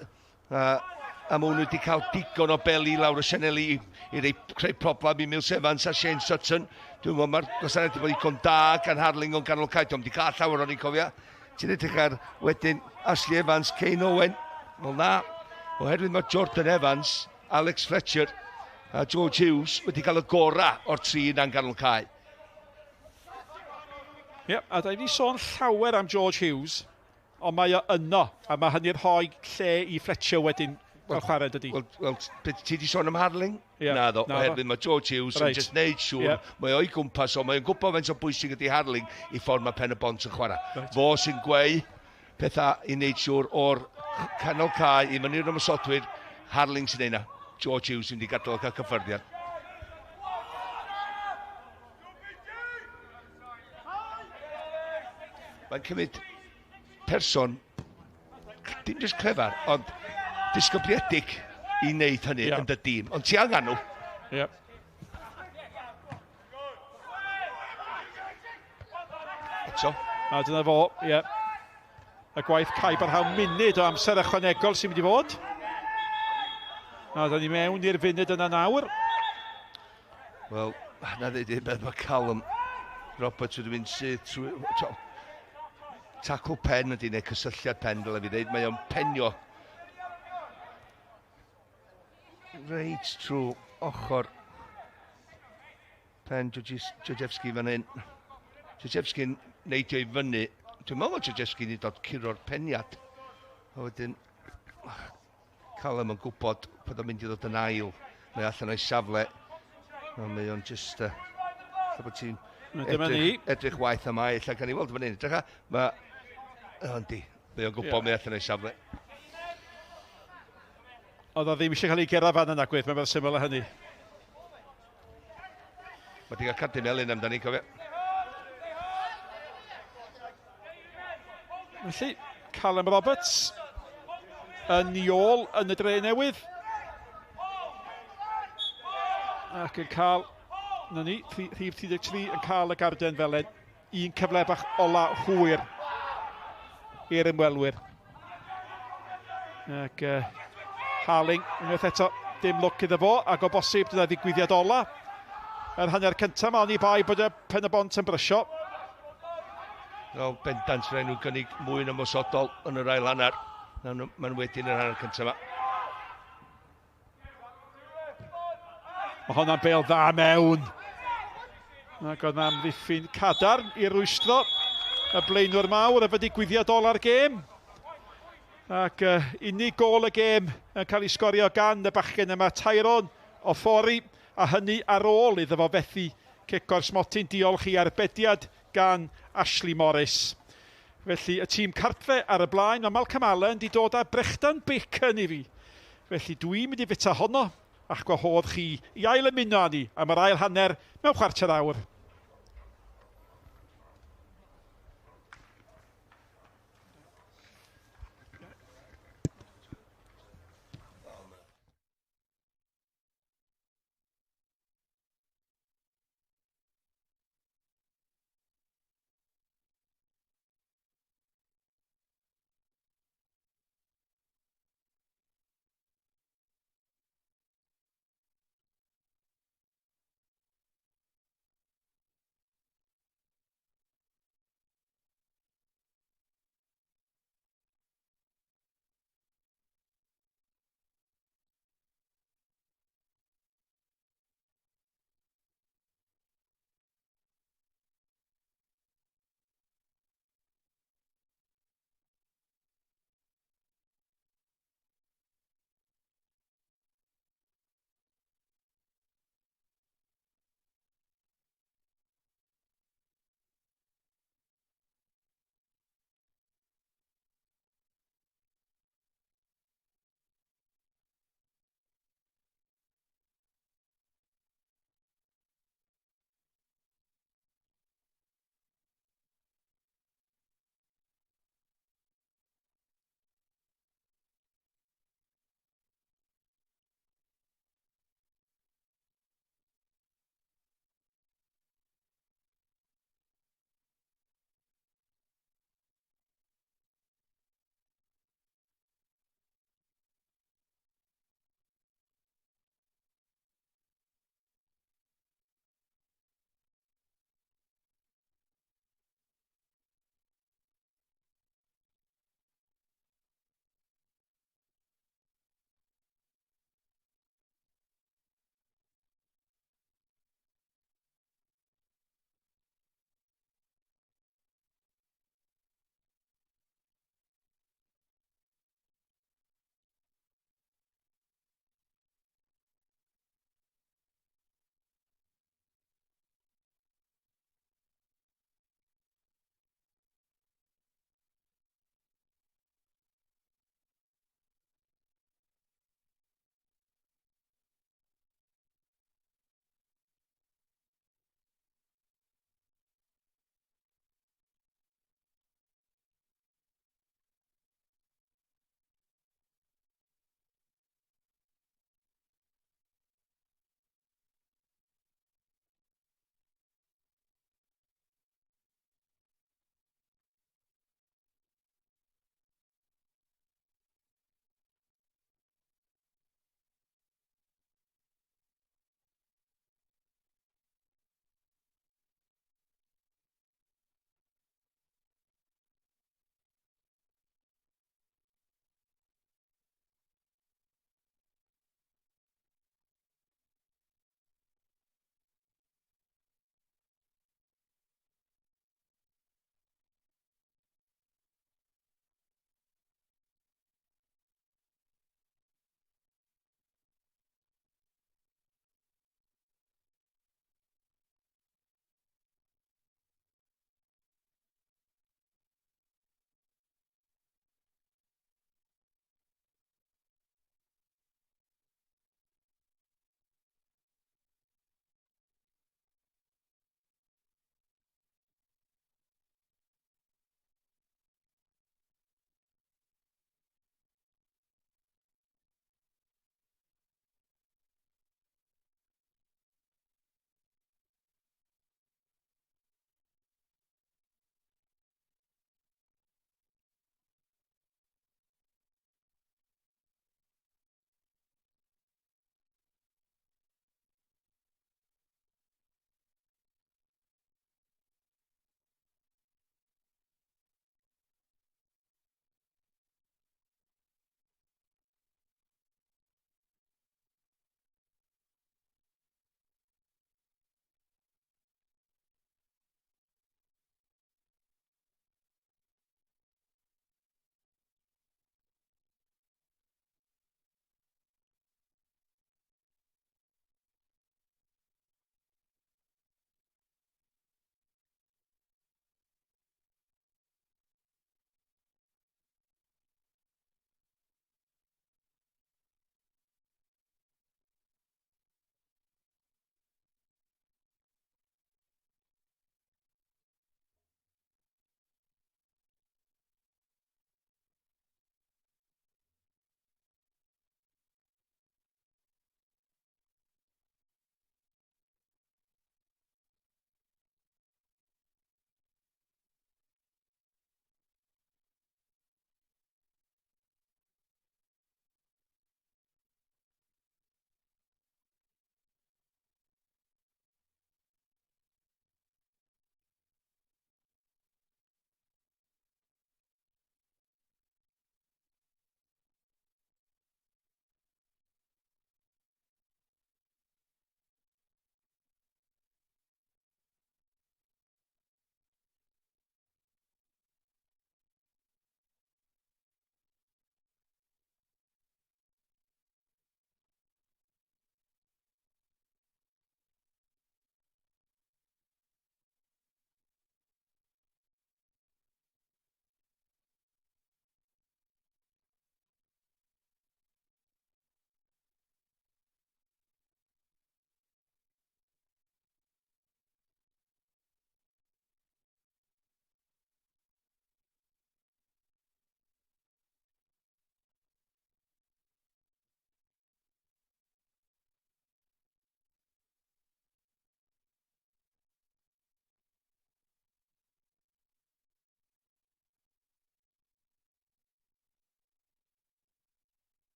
B: a maen nhw wedi cael digon o bel i lawr y sianel i creu problem i Mills Evans a Shane Sutton. Dwi'n meddwl mae'r gwasanaeth wedi bod igon da gan Harling o'n ganol caet. Ond wedi cael llawer o'n i'n cofio. Ti'n edrych ar wedyn Ashley Evans, Kane Owen. Wel na, oherwydd mae Jordan Evans, Alex Fletcher a George Hughes wedi cael y gora o'r tri yna'n ganol caet.
A: A da i fi sôn llawer am George Hughes, ond mae o yno, a mae hynny'n rhoi lle i Fletcher wedyn fel chwarae dydy.
B: Wel, ti di sôn am Harling? Na ddo, oherwydd mae George Hughes yn just neud siŵr, mae o'i gwmpas o, mae'n gwybod faint o bwysig ydy Harling i ffordd mae Pen-y-bont yn chwarae. Fo sy'n gweu pethau i neud siŵr o'r canol cae i fyny'r ymwysodwyr, Harling sy'n neud na. George Hughes sy'n wedi gadael cael cyffyrddiad. Mae'n cymryd person, dim jyst clefar, ond disgybliedig i wneud hynny yn dy dîm. Ond ti angen nhw. Eto.
A: A dyna fo, y gwaith caib ar hawn munud o amser ychwanegol sy'n mynd i fod. A da ni mewn i'r funud yna nawr.
B: Wel, na ddweud beth mae Callum Roberts wedi mynd sydd trwy... Tacl pen ydy, neu cysylliad pen fel fi ddeud. Mae o'n penio reit trwy ochr pen Georgievski fan hyn. Georgievski'n neidio i fyny. Dwi'n meddwl bod Georgievski wedi dod curo'r peniad. A wedyn, Callum yn gwybod bod o'n mynd i ddod yn ail. Mae allan o'i safle. Mae o'n just... bod ti'n edrych waith yma. Ella gan i weld fan hyn. Mae... Yndi, mae o'n gwybod mae allan o'i safle.
A: Oedd o ddim eisiau cael ei gera fan yna, gwyth, mae'n syml o hynny.
B: Mae di gael cadw melyn amdani, cofio.
A: Felly, Callum Roberts yn ôl yn y Drenewydd. Ac yn cael, na ni, rhif 33 yn cael y garden felen. Un cyfle bach ola hwyr i'r ymwelwyr. Ac Harling, unwaith eto, dim lwc iddo fo, ac o bosib dyna ddigwyddiad ola. Yr hanner cyntaf, ma'n i bai bod y Pen-y-bont yn brysio.
B: Wel, bendant rhaid nhw gynnig mwy yn ymwysodol yn yr ail hanner. Mae'n wedyn yr hanner cyntaf yma.
A: Mae hwnna'n bel dda mewn. Ac oedd amddiffyn cadarn i rwystro y blaenwr mawr efo digwyddiad ola'r gêm. Ac unig gol y gêm yn cael ei sgorio gan y bachgen yma, Tyrone o Ffori, a hynny ar ôl iddo fo fethu Cic o'r smotyn, diolch i arbediad gan Ashley Morris. Felly y tîm cartre ar y blaen, mae Malcolm Allen di dod â brechdan bacon i fi. Felly dwi'n mynd i fita honno a'ch gwahodd chi i ail ymuno â ni am yr ail hanner mewn chwarter awr.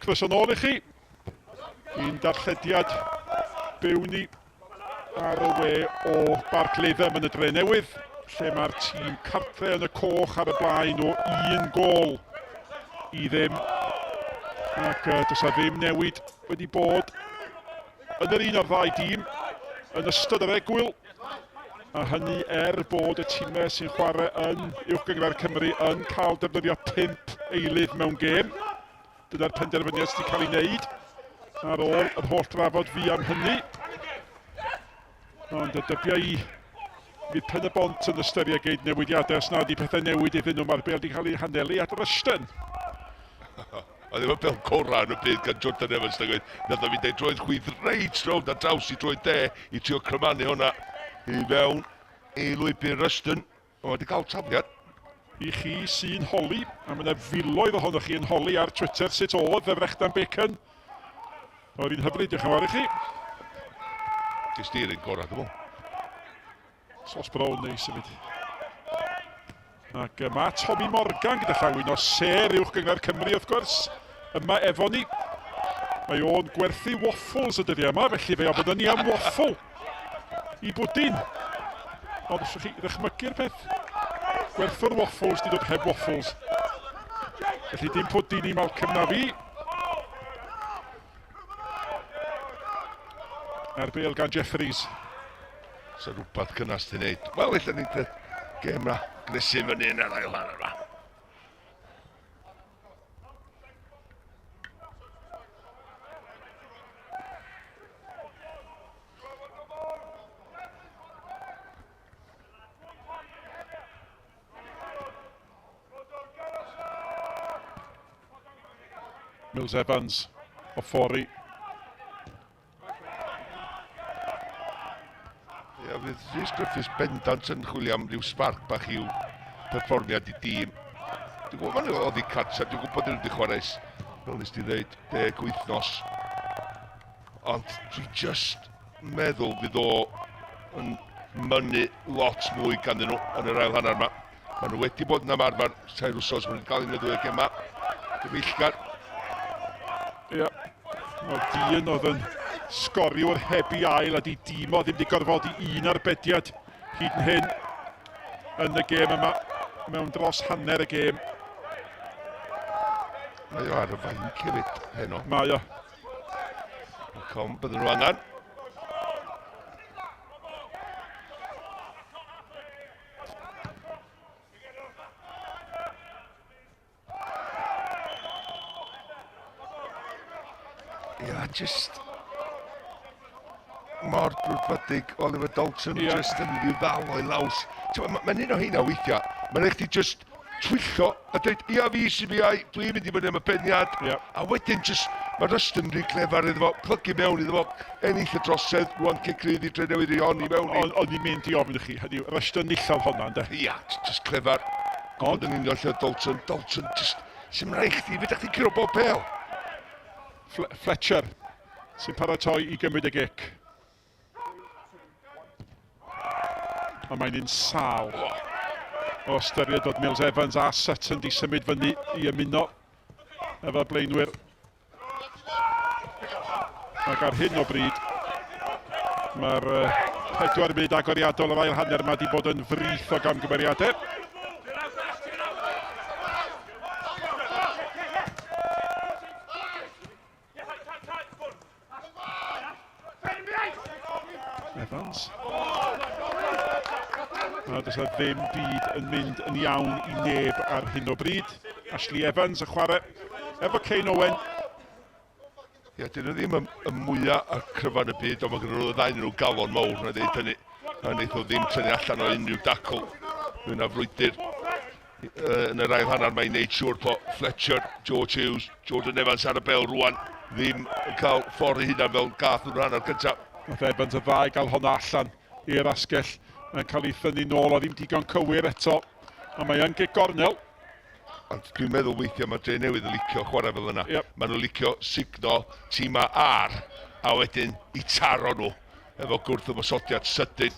A: Croeso nôl i chi. Un darllediad byw ni ar y we o Barcleddam yn y Drenewydd, lle mae'r tîm cartre yn y coch ar y blaen o 1 gôl i ddim. Ac does na ddim newid wedi bod yn yr un o'r ddau dîm yn ystod yr egwyl. A hynny bod y tîmau sy'n chwarae yn uwchgyngor Cymru yn cael defnyddio 5 eilydd mewn gêm. Dyna'r penderfyniad sydd wedi cael ei wneud ar ôl yr holl drafod fi am hynny. Ond y dybiau fydd Pen-y-bont yn ystyried geid newidiadau os nad i pethau newid iddyn nhw. Mae'r bêl wedi cael ei hanelu at yr ystyn.
B: A ddim yn bel cora yn y byd gan Jordan Evans na gweud. Nath o fi deud droed chwydd reit rownd a draws i droed de i trio crymannu hwnna i fewn i lwybr ystyn. Ond wedi cael tafliad.
A: I chi sy'n holi, a mae yna filoedd ohonoch chi yn holi ar Twitter sut oedd y frechdan bacon. O'r un hyfryd, diolch yn fawr i chi.
B: Ges ti'r un gorau, dwi'n
A: Sos brown neis i fyd. Ac mae Tommy Morgan gyda llawyn o ser uwchgyngor Cymru wrth gwrs. Yma efo ni. Mae o'n gwerthu waffles y dyddiau yma, felly fe o bod ni am waffle i bwdin. Ond ysgrifennu chi ddychmygu'r peth. Gwerthwr waffles di dod heb waffles. Felly dim pwdin i Malcolm na fi. A'r bêl gan Jeffries.
B: So rhywbeth cynnas ti'n neud. Wel, eitha ni'n gêm na gnesu fyny yn yr ail hanner yma.
A: Mills Evans o ffori.
B: Ia, fydd Rhys Griffiths bendant yn chwilio am ryw spark bach i'w perfformiad i dîm. Dwi'n gwybod fan oedd i Catsa, dwi'n gwybod bod wedi chwaraes, fel nes ti ddeud, 10 wythnos. Ond dwi just meddwl fydd o yn mynnu lot mwy ganddyn nhw yn yr ail hanner yma. Maen nhw wedi bod yn ymarfer tair wsos, maen nhw'n cael un o ddwy gema. Gyfeillgar.
A: Ia, mae'r dyn oedd yn sgoriwr heb i ail a di dîm o ddim wedi gorfodi un arbediad hyd yn hyn yn y gêm yma mewn dros hanner y gêm.
B: Mae o ar y fain cyrryd heno.
A: Mae o.
B: Com bydden nhw angen. Ia, just mor brwdfrydig Oliver Dalton, just yn rhyw ddal o'i laws. Mae'n un o hynna weithiau, mae'n eich di just twyllo a dweud, ia fi sy'n fi ai, dwi'n mynd i fyny am y peniad, a wedyn just, mae'r ystyn rhy clefar iddo fo, plygu mewn iddo fo, ennill y drosedd, rwan cicrydd i Drenewydd i hon i mewn i.
A: O'n i'n mynd i ofyn i chi, hynny yw, yr ystyn nillad honna, ynddo?
B: Ia, just clefar. Ond yn union lle Dalton, just, sy'n rhaid chdi, fydda chdi curo bob pel.
A: Fletcher sy'n paratoi i gymryd y gic. A mae'n un sal o ystyried bod Mills Evans a Sutton di symud fyny i ymuno efo blaenwyr. Ac ar hyn o bryd mae'r 4 munud agoriadol o'r ail hanner yma di bod yn frith o gamgymeriadau. Evans. A does na ddim byd yn mynd yn iawn i neb ar hyn o bryd. Ashley Evans y chwarae efo Kane Owen.
B: Ia, dyn nhw ddim y mwyaf a cryfan y byd, ond mae gen nhw ddau nhw galon mawr na ddeud hynny. A wneud nhw ddim tynnu allan o unrhyw dacl. Dwi'n afrwydyr yn yr ail hanner mae'n neud siŵr po Fletcher, George Hughes, Jordan Evans ar y bel rwan.
C: ddim yn cael ffordd i hynna fel gath nhw'n rhan o'r cyntaf.
A: Nath Evans y ddau gael honna allan i'r asgell. Mae'n cael ei ffynnu nôl, o ddim digon cywir eto. A mae yn gig gornel.
C: Ond dwi'n meddwl weithiau mae Drenewydd yn licio chwarae fel yna.
A: Yep.
C: Maen nhw'n licio signo tîma ar, a wedyn i taro nhw efo gwrth ymosodiad sydyn.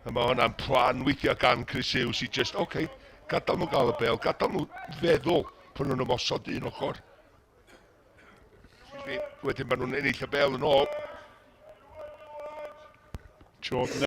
C: A mae hwnna'n plan weithiau gan Chris Hughes i just, OK, gadael nhw gael y bel, gadael nhw feddwl pan nhw'n ymosod un ochr. Wedyn maen nhw'n ennill y bel yn ôl.
A: Jordan